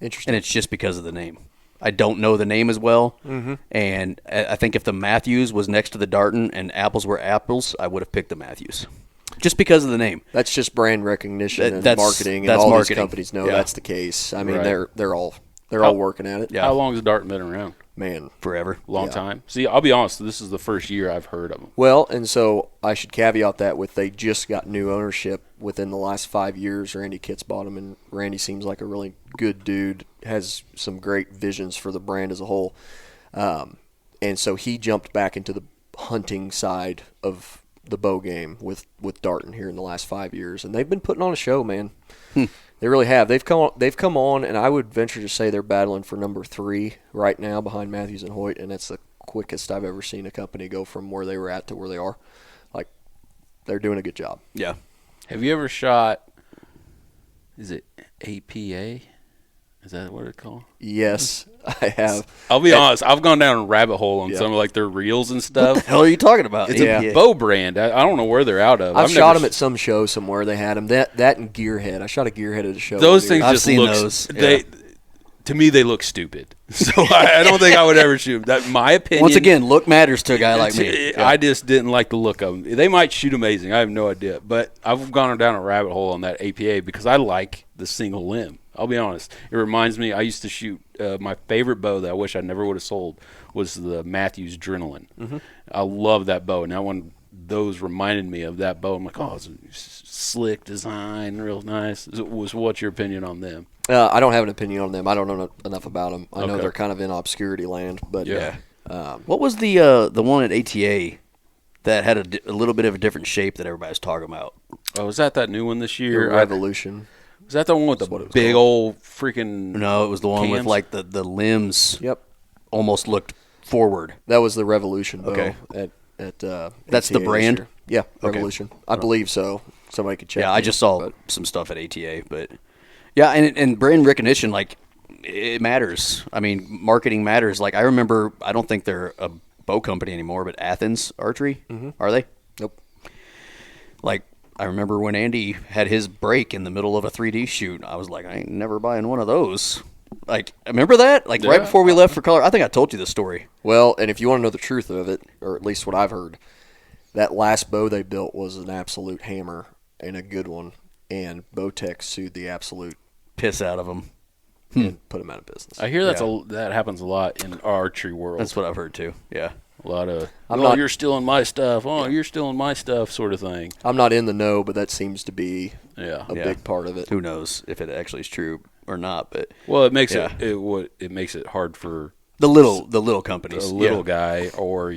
Interesting. And it's just because of the name. I don't know the name as well. Mm-hmm. And I think if the Matthews was next to the Darton and apples were apples, I would have picked the Matthews. Just because of the name. That's just brand recognition and marketing, and all these companies know that's the case. I mean, they're all working at it. Yeah. How long has Darton been around? Man, forever. Long time. See, I'll be honest, this is the first year I've heard of them. Well, and so I should caveat that with they just got new ownership within the last 5 years. Randy Kitts bought them, and Randy seems like a really good dude, has some great visions for the brand as a whole. And so he jumped back into the hunting side of the bow game with Darton here in the last 5 years, and they've been putting on a show, man. They really have. They've come on, and I would venture to say they're battling for number 3 right now behind Matthews and Hoyt, and that's the quickest I've ever seen a company go from where they were at to where they are. Like, they're doing a good job. Yeah. Have you ever shot, is it APA? Is that what it's called? Yes, I have. I'll be honest. I've gone down a rabbit hole on some of like their reels and stuff. What the hell are you talking about? It's a bow brand. I don't know where they're out of. I've shot them at some show somewhere. They had them. That and Gearhead. I shot a Gearhead at a show. Those things I've just seen look. those. To me, they look stupid. So I don't think I would ever shoot them. That my opinion. Once again, look matters to a guy like me. I just didn't like the look of them. They might shoot amazing. I have no idea. But I've gone down a rabbit hole on that APA because I like the single limb. I'll be honest. It reminds me, I used to shoot my favorite bow that I wish I never would have sold was the Matthews Adrenaline. Mm-hmm. I love that bow. And that one, those reminded me of that bow. I'm like, oh, it's a slick design, real nice. What's your opinion on them? I don't have an opinion on them. I don't know enough about them. I know they're kind of in obscurity land. But what was the one at ATA that had a little bit of a different shape that everybody's talking about? Oh, is that new one this year? Revolution. Is that the one with the big old freaking? No, it was the one with like the limbs. Yep. Almost looked forward. That was the Revolution bow. Okay. At that's ATA the brand. Yeah, Revolution. Okay. I believe so. Somebody could check. Yeah, I just saw some stuff at ATA, but yeah, and brand recognition, like it matters. I mean, marketing matters. Like I remember, I don't think they're a bow company anymore, but Athens Archery, are they? Nope. Like I remember when Andy had his break in the middle of a 3D shoot. I was like, I ain't never buying one of those. Like, remember that? Like, right before we left for Colorado. I think I told you this story. Well, and if you want to know the truth of it, or at least what I've heard, that last bow they built was an absolute hammer and a good one. And Bowtech sued the absolute piss out of them and put them out of business. I hear that happens a lot in archery world. That's what I've heard too. Yeah, a lot of you're stealing my stuff. Oh, you're stealing my stuff, sort of thing. I'm not in the know, but that seems to be a big part of it. Who knows if it actually is true or not? But it makes it makes it hard for the little companies, a little guy, or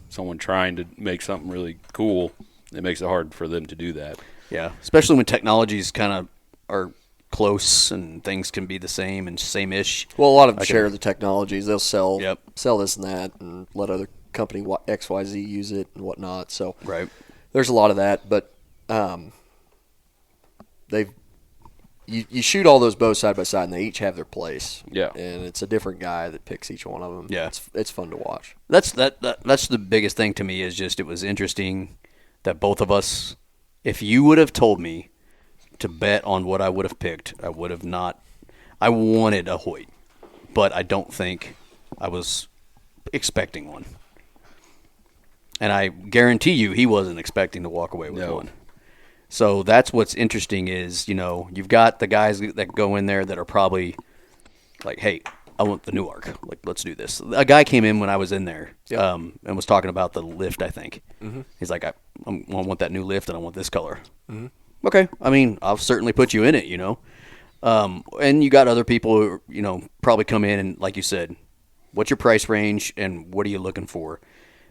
someone trying to make something really cool. It makes it hard for them to do that. Yeah, especially when technologies kind of are close and things can be the same and same-ish. Well, a lot of them share the technologies. They'll sell this and that and let other company XYZ use it and whatnot. So there's a lot of that. But you shoot all those bows side by side, and they each have their place. Yeah, and it's a different guy that picks each one of them. Yeah, it's fun to watch. That's the biggest thing to me is just it was interesting that both of us. If you would have told me to bet on what I would have picked, I would have not. I wanted a Hoyt, but I don't think I was expecting one. And I guarantee you he wasn't expecting to walk away with one. So that's what's interesting is, you've got the guys that go in there that are probably like, hey, I want the new arc. Like, let's do this. A guy came in when I was in there and was talking about the lift, I think. Mm-hmm. He's like, I want that new lift and I want this color. Mm-hmm. Okay. I mean, I'll certainly put you in it, And you got other people who, probably come in and, like you said, what's your price range and what are you looking for?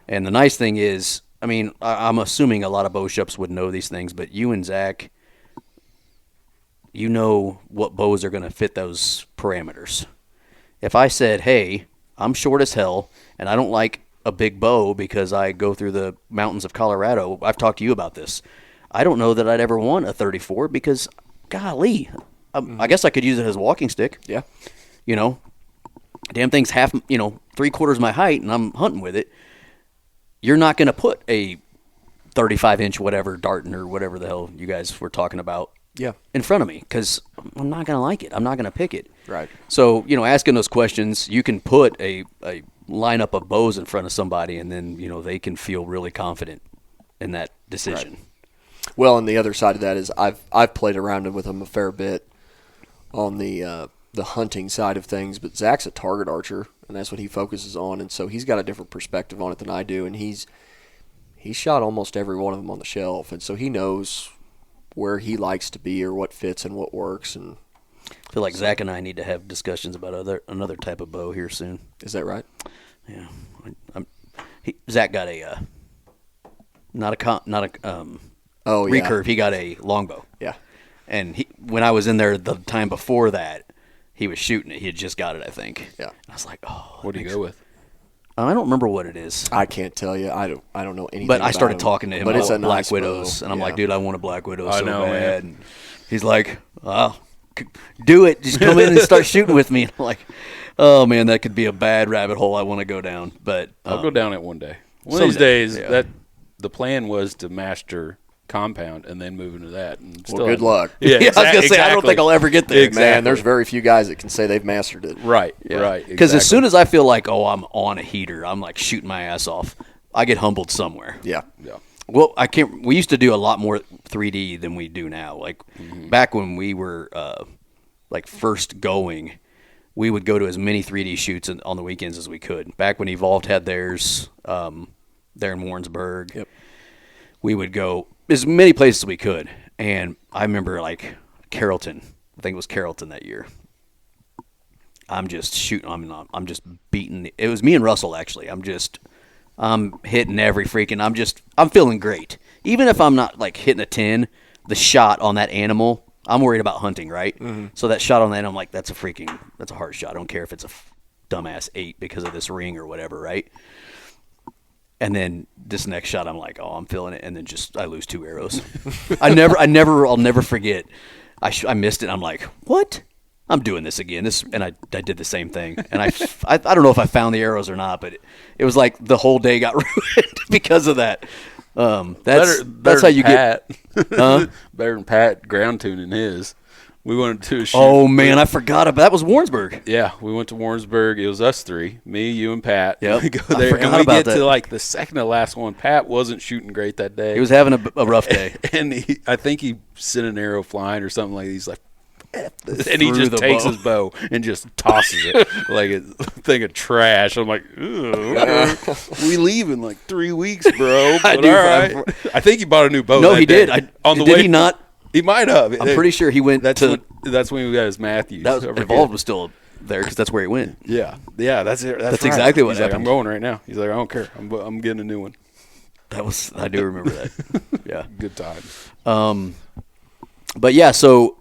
And the nice thing is, I mean, I'm assuming a lot of bow shops would know these things, but you and Zach, you know what bows are going to fit those parameters. If I said, hey, I'm short as hell, and I don't like a big bow because I go through the mountains of Colorado, I've talked to you about this. I don't know that I'd ever want a 34 because, golly, I guess I could use it as a walking stick. Yeah. Damn thing's half, 3/4 my height, and I'm hunting with it. You're not going to put a 35-inch whatever Darton or whatever the hell you guys were talking about in front of me because I'm not going to like it. I'm not going to pick it. Right. So, asking those questions, you can put a lineup of bows in front of somebody and then, they can feel really confident in that decision. Right. Well, and the other side of that is I've played around with them a fair bit on the hunting side of things, but Zach's a target archer, and that's what he focuses on, and so he's got a different perspective on it than I do, and he's shot almost every one of them on the shelf, and so he knows where he likes to be or what fits and what works. And I feel like Zach and I need to have discussions about another type of bow here soon. Is that right? Yeah. Zach got a recurve. He got a longbow. Yeah. And when I was in there the time before that, he was shooting it. He had just got it, I think. Yeah. I was like, oh. What do you go with? I don't remember what it is. I can't tell you. I don't know anything. But I started talking to him about it's a Black nice Widows, bow. and I'm like, dude, I want a Black Widow I so know, bad. man. And he's like, oh, do it. Just come in and start shooting with me. And I'm like, oh man, that could be a bad rabbit hole I want to go down. But I'll go down it one day. One of these days, the plan was to master compound and then move into that. And well, good luck. Yeah, I was gonna say I don't think I'll ever get there. Exactly. Man, there's very few guys that can say they've mastered it. Right, right. Because as soon as I feel like, I'm on a heater, I'm like shooting my ass off, I get humbled somewhere. Yeah. Well, we used to do a lot more 3D than we do now. Like back when we were first going, we would go to as many 3D shoots on the weekends as we could. Back when Evolved had theirs, there in Warrensburg. Yep. We would go as many places as we could. And I remember Carrollton. I think it was Carrollton that year. I'm just shooting. I'm just beating. It was me and Russell, actually. I'm hitting every freaking. I'm feeling great. Even if I'm not hitting a 10, the shot on that animal, I'm worried about hunting, right? Mm-hmm. So that shot on that, I'm like, that's a hard shot. I don't care if it's a dumbass 8 because of this ring or whatever, right? And then this next shot, I'm like, I'm feeling it. And then I lose 2 arrows. I'll never forget. I missed it. I'm like, what? I'm doing this again. And I did the same thing. And I don't know if I found the arrows or not, but it was like the whole day got ruined because of that. That's how you Pat. get. Huh? Better than Pat ground tuning his. We went to a shoot. Oh man, I forgot about that. Was Warrensburg. Yeah, we went to Warrensburg. It was us three, me, you, and Pat. Yep. We go I there, forgot and we about get that. to like the second to last one. Pat wasn't shooting great that day. He was having a rough day. And I think he sent an arrow flying or something like that. He's like, F this. And he Threw just the takes bow. his bow and just tosses it like a thing of trash. I'm like, okay. We leave in like 3 weeks, bro. But do. all right. I think he bought a new bow. No, that he day. did. On the Did way, he not? He might have. I'm pretty sure he went That's to. when we got his Matthews. That was over Evolved here. was still there because that's where he went. Yeah, that's it. That's That's right. exactly what He's like, happened. I'm going right now. He's like, I don't care. I'm getting a new one. I do remember that. Yeah. Good times. But yeah, so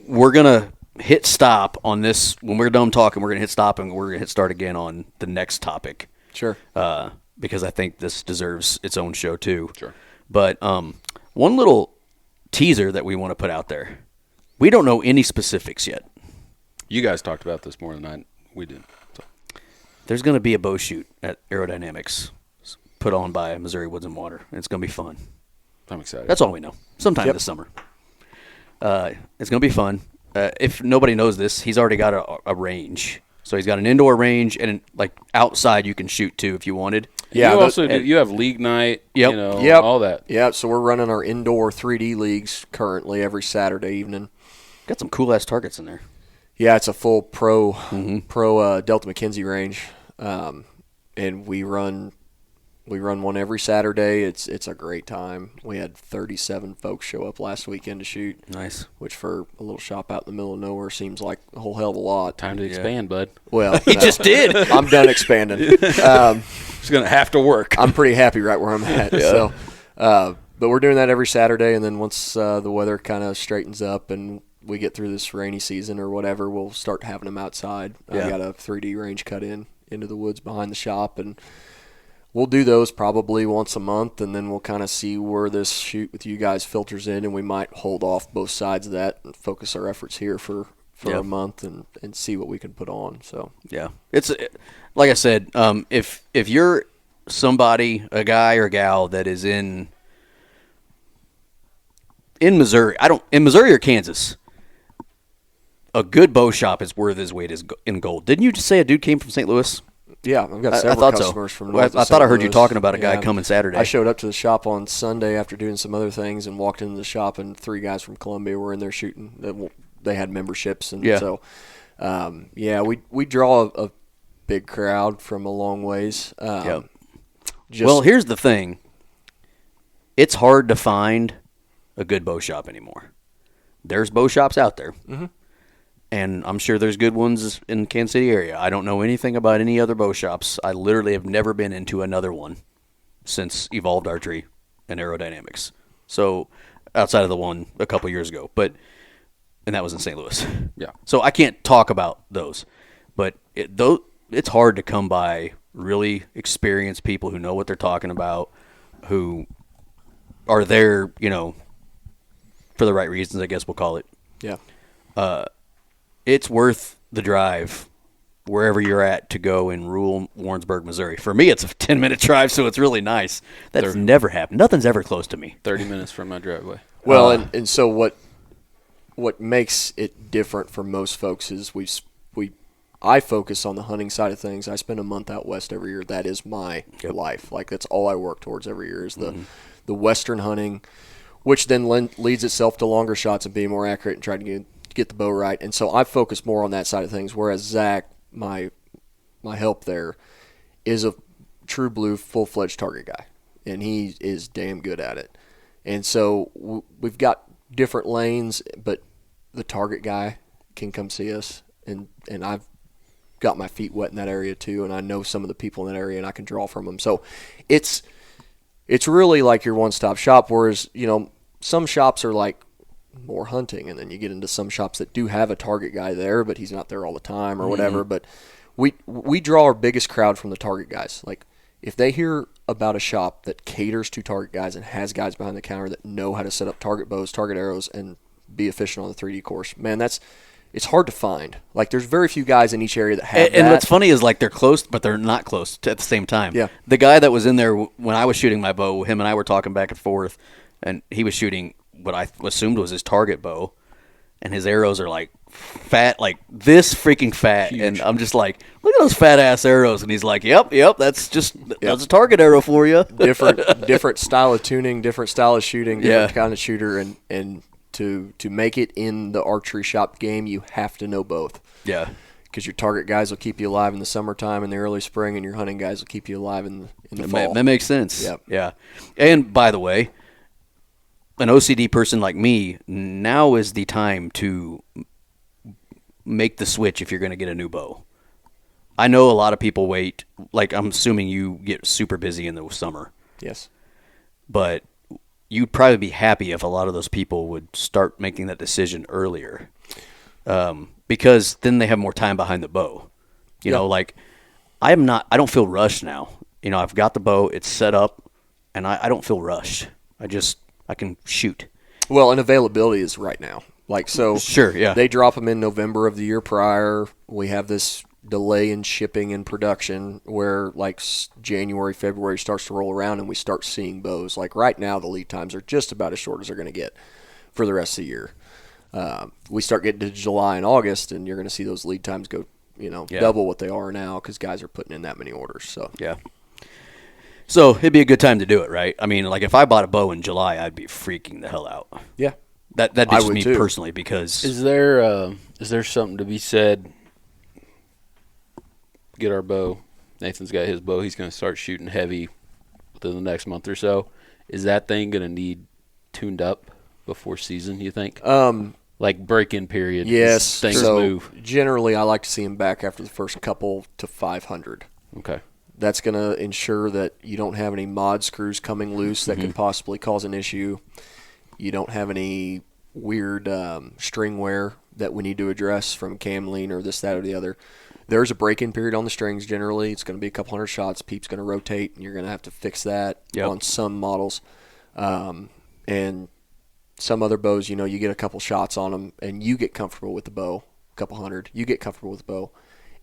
we're gonna hit stop on this when we're done talking. We're gonna hit stop and we're gonna hit start again on the next topic. Sure. Because I think this deserves its own show too. Sure. But one little teaser that we want to put out there. We don't know any specifics yet. You guys talked about this more than we did. So. There's going to be a bow shoot at Aerodynamics put on by Missouri Woods and Water. It's going to be fun. I'm excited. That's all we know. Sometime this summer. It's going to be fun. If nobody knows this, he's already got a range. So he's got an indoor range and like outside you can shoot too if you wanted. Yeah, you also you have league night. Yep. You know, Yep. all that. Yeah, so we're running our indoor 3D leagues currently every Saturday evening. Got some cool ass targets in there. Yeah, it's a full pro Delta McKenzie range, and we run one every Saturday. It's a great time. We had 37 folks show up last weekend to shoot. Nice. Which for a little shop out in the middle of nowhere seems like a whole hell of a lot. Time to expand, bud. Well, He just did. I'm done expanding. It's gonna have to work. I'm pretty happy right where I'm at. So, but we're doing that every Saturday, and then once the weather kind of straightens up and we get through this rainy season or whatever, we'll start having them outside. Yeah. I got a 3D range cut into the woods behind the shop, and we'll do those probably once a month, and then we'll kind of see where this shoot with you guys filters in, and we might hold off both sides of that and focus our efforts here for a month and see what we can put on. So Yeah, it's like I said. If you're somebody, a guy or gal that is in Missouri, in Missouri or Kansas, a good bow shop is worth his weight in gold. Didn't you just say a dude came from St. Louis? yeah, I've got I several thought customers so. from Well, north of I thought St. I heard you Louis. talking about a guy Yeah. coming Saturday. I showed up to the shop on Sunday after doing some other things and walked into the shop, and 3 guys from Columbia were in there shooting. They had memberships, and so we draw a big crowd from a long ways. Well, here's the thing. It's hard to find a good bow shop anymore. There's bow shops out there. Mm-hmm. And I'm sure there's good ones in the Kansas City area. I don't know anything about any other bow shops. I literally have never been into another one since Evolved Archery and Aerodynamics. So outside of the one a couple years ago, and that was in St. Louis. Yeah. So I can't talk about those, but it's hard to come by really experienced people who know what they're talking about, who are there, for the right reasons, I guess we'll call it. Yeah. It's worth the drive wherever you're at to go in rural Warrensburg, Missouri. For me, it's a 10-minute drive, so it's really nice. That's never happened. Nothing's ever close to me. 30 minutes from my driveway. Well, and so what makes it different for most folks is I focus on the hunting side of things. I spend a month out west every year. That is my life. Like that's all I work towards every year is the western hunting, which then leads itself to longer shots and being more accurate and trying to get the bow right. And so I focus more on that side of things, whereas Zach, my help there, is a true blue full-fledged target guy, and he is damn good at it. And so we've got different lanes, but the target guy can come see us, and I've got my feet wet in that area too, and I know some of the people in that area, and I can draw from them. So it's really like your one-stop shop, whereas, some shops are like more hunting, and then you get into some shops that do have a target guy there, but he's not there all the time or whatever. But we draw our biggest crowd from the target guys. Like if they hear about a shop that caters to target guys and has guys behind the counter that know how to set up target bows, target arrows, and be efficient on the 3D course, man, it's it's hard to find. Like, there's very few guys in each area that have And that. what's funny is, like, they're close, but they're not close at the same time. Yeah. The guy that was in there when I was shooting my bow, him and I were talking back and forth, and he was shooting what I assumed was his target bow, and his arrows are, like, fat, like this freaking fat. Huge. And I'm just like, look at those fat-ass arrows. And he's like, yep, that's a target arrow for you. different style of tuning, different style of shooting, different kind of shooter, and to make it in the archery shop game, you have to know both. Yeah. Because your target guys will keep you alive in the summertime and the early spring, and your hunting guys will keep you alive in the fall. That makes sense. Yep. Yeah. And by the way, an OCD person like me, now is the time to make the switch if you're going to get a new bow. I know a lot of people wait. Like, I'm assuming you get super busy in the summer. Yes. But you'd probably be happy if a lot of those people would start making that decision earlier. Because then they have more time behind the bow. You know, like, I don't feel rushed now. You know, I've got the bow, it's set up, and I don't feel rushed. I can shoot. Well, and availability is right now. Like, so Sure, yeah. they drop them in November of the year prior. We have this delay in shipping and production where, like, January, February starts to roll around and we start seeing bows. Like, right now the lead times are just about as short as they're going to get for the rest of the year. We start getting to July and August, and you're going to see those lead times go, double what they are now because guys are putting in that many orders. So Yeah. So it'd be a good time to do it, right? I mean, like, if I bought a bow in July, I'd be freaking the hell out. yeah. That'd be I just would me too. personally, because Is there something to be said? Get our bow. Nathan's got his bow. He's going to start shooting heavy within the next month or so. Is that thing going to need tuned up before season, you think? Like break-in period. Yes. Things So move. generally, I like to see him back after the first couple to 500. Okay. That's going to ensure that you don't have any mod screws coming loose that could possibly cause an issue. You don't have any weird string wear that we need to address from cam lean or this, that, or the other. There's a break-in period on the strings generally. It's going to be a couple hundred shots. Peep's going to rotate, and you're going to have to fix that on some models. And some other bows, you get a couple shots on them, and you get comfortable with the bow, a couple hundred. You get comfortable with the bow,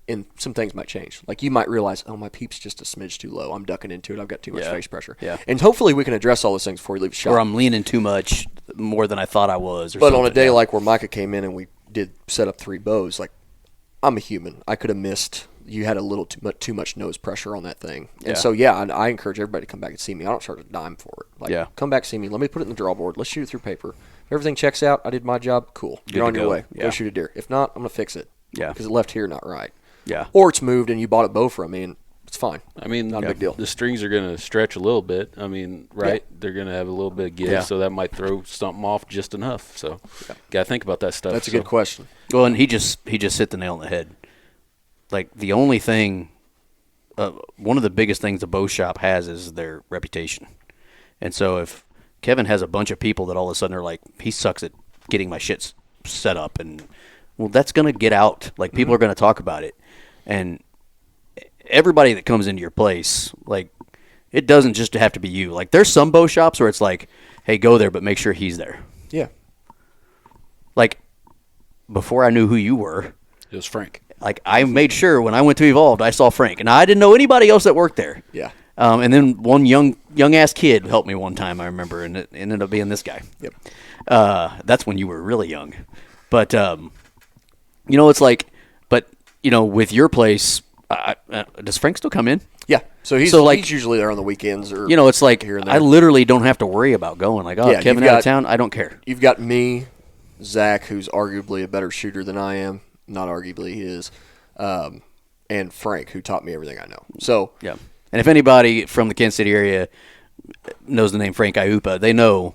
and some things might change. Like, you might realize, oh, my peep's just a smidge too low. I'm ducking into it. I've got too much face pressure. Yeah. And hopefully we can address all those things before you leave the shop. or I'm leaning too much more than I thought I was. Or But something. on a day like where Micah came in and we did set up 3 bows, like, I'm a human. I could have missed. You had a little too much nose pressure on that thing. And so, I encourage everybody to come back and see me. I don't charge a dime for it. Like, come back, see me. Let me put it in the draw board. Let's shoot it through paper. If everything checks out, I did my job, cool. You're on your way. Yeah. Go shoot a deer. If not, I'm going to fix it. Yeah. Because it left here not right. Yeah. Or it's moved and you bought a bow from me, and it's fine. I mean, not a big deal. The strings are going to stretch a little bit. I mean, right? They're going to have a little bit of give, so that might throw something off just enough. So, got to think about that stuff. That's a good question. Well, and he just hit the nail on the head. Like, the only thing, one of the biggest things a bow shop has is their reputation. And so if Kevin has a bunch of people that all of a sudden are like, he sucks at getting my shit set up, and, well, that's going to get out. Like, people are going to talk about it. And everybody that comes into your place, like, it doesn't just have to be you. Like, there's some bow shops where it's like, hey, go there, but make sure he's there. Yeah. Like, before I knew who you were, It was Frank. like, I made sure when I went to Evolved, I saw Frank, and I didn't know anybody else that worked there. Yeah. And then one young ass kid helped me one time, I remember, and it ended up being this guy. Yep. That's when you were really young, but it's like, but with your place, does Frank still come in? Yeah. So he's usually there on the weekends, or it's like, here and there. I literally don't have to worry about going. Like, Kevin out of town, I don't care. You've got me, Zach, who's arguably a better shooter than I am. Not arguably, he is. And Frank, who taught me everything I know. So yeah. And if anybody from the Kansas City area knows the name Frank Iupa, they know,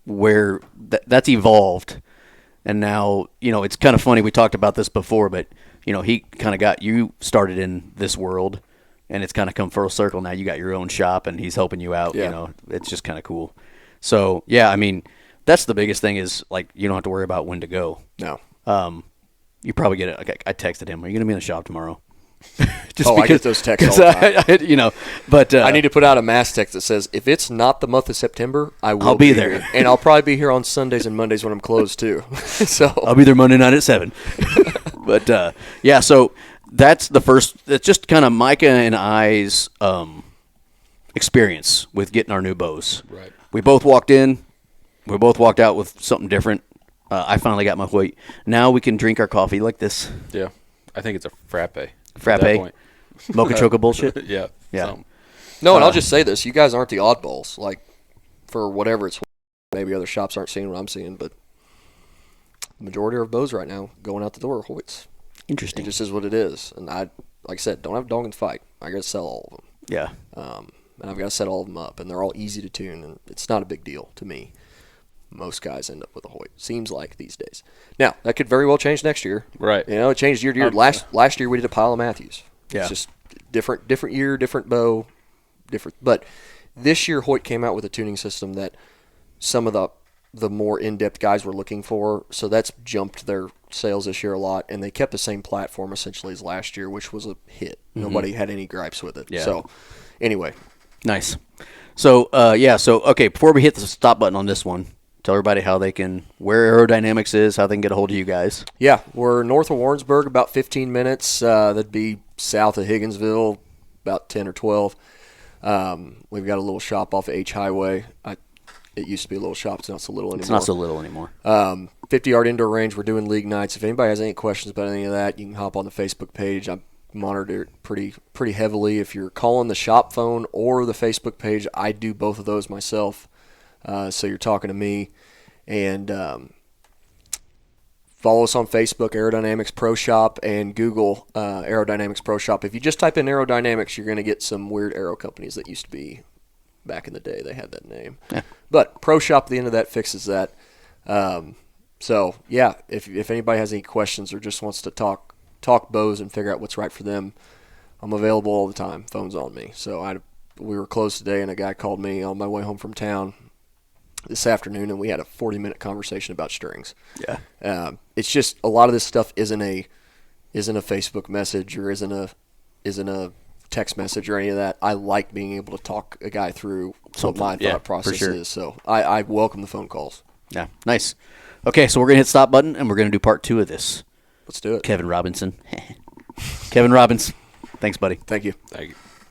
where that's evolved. And now, it's kind of funny. We talked about this before, but, he kind of got you started in this world, and it's kind of come full circle. Now you got your own shop, and he's helping you out. Yeah. It's just kind of cool. So, yeah, I mean, that's the biggest thing is, like, you don't have to worry about when to go. no. You probably get it. I texted him, are you going to be in the shop tomorrow? Just I get those texts all the time. But I need to put out a mass text that says, if it's not the month of September, I'll be there. Here. And I'll probably be here on Sundays and Mondays when I'm closed, too. So I'll be there Monday night at 7. But, so that's the first – that's just kind of Micah and I's experience with getting our new bows. Right. We both walked in. We both walked out with something different. I finally got my Hoyt. Now we can drink our coffee like this. Yeah. I think it's a frappe. Frappe? Mocha choco bullshit? Yeah. Yeah. No, and I'll just say this. You guys aren't the oddballs. Like, for whatever it's maybe other shops aren't seeing what I'm seeing, but the majority of bows right now going out the door are Hoyts. Interesting. It just is what it is. And I, like I said, don't have a dog in the fight. I got to sell all of them. Yeah. And I've got to set all of them up, and they're all easy to tune, and it's not a big deal to me. Most guys end up with a Hoyt. Seems like these days. Now, that could very well change next year. Right. It changed year to year. Last year we did a pile of Matthews. Yeah. It's just different year, different bow, different. But this year Hoyt came out with a tuning system that some of the more in-depth guys were looking for. So that's jumped their sales this year a lot, and they kept the same platform essentially as last year, which was a hit. Nobody had any gripes with it. Yeah. So anyway. Nice. So, okay, before we hit the stop button on this one, tell everybody how they can, where Aerodynamics is, how they can get a hold of you guys. Yeah, we're north of Warrensburg, about 15 minutes. That'd be south of Higginsville, about 10 or 12. We've got a little shop off of H Highway. It used to be a little shop. It's not so little anymore. It's not so little anymore. 50-yard indoor range. We're doing league nights. If anybody has any questions about any of that, you can hop on the Facebook page. I monitor it pretty heavily. If you're calling the shop phone or the Facebook page, I do both of those myself. So you're talking to me. And follow us on Facebook, Aerodynamics Pro Shop, and Google Aerodynamics Pro Shop. If you just type in Aerodynamics, you're going to get some weird aero companies that used to be back in the day. They had that name. Yeah. But Pro Shop at the end of that fixes that. So, yeah, if anybody has any questions or just wants to talk bows and figure out what's right for them, I'm available all the time. Phone's on me. So we were closed today, and a guy called me on my way home from town this afternoon, and we had a 40-minute conversation about strings. Yeah. It's just a lot of this stuff isn't a Facebook message or isn't a text message or any of that. I like being able to talk a guy through what my thought process is. So I welcome the phone calls. Yeah. Nice. Okay, so we're going to hit stop button, and we're going to do part 2 of this. Let's do it. Kevin Robinson. Kevin Robbins. Thanks, buddy. Thank you. Thank you.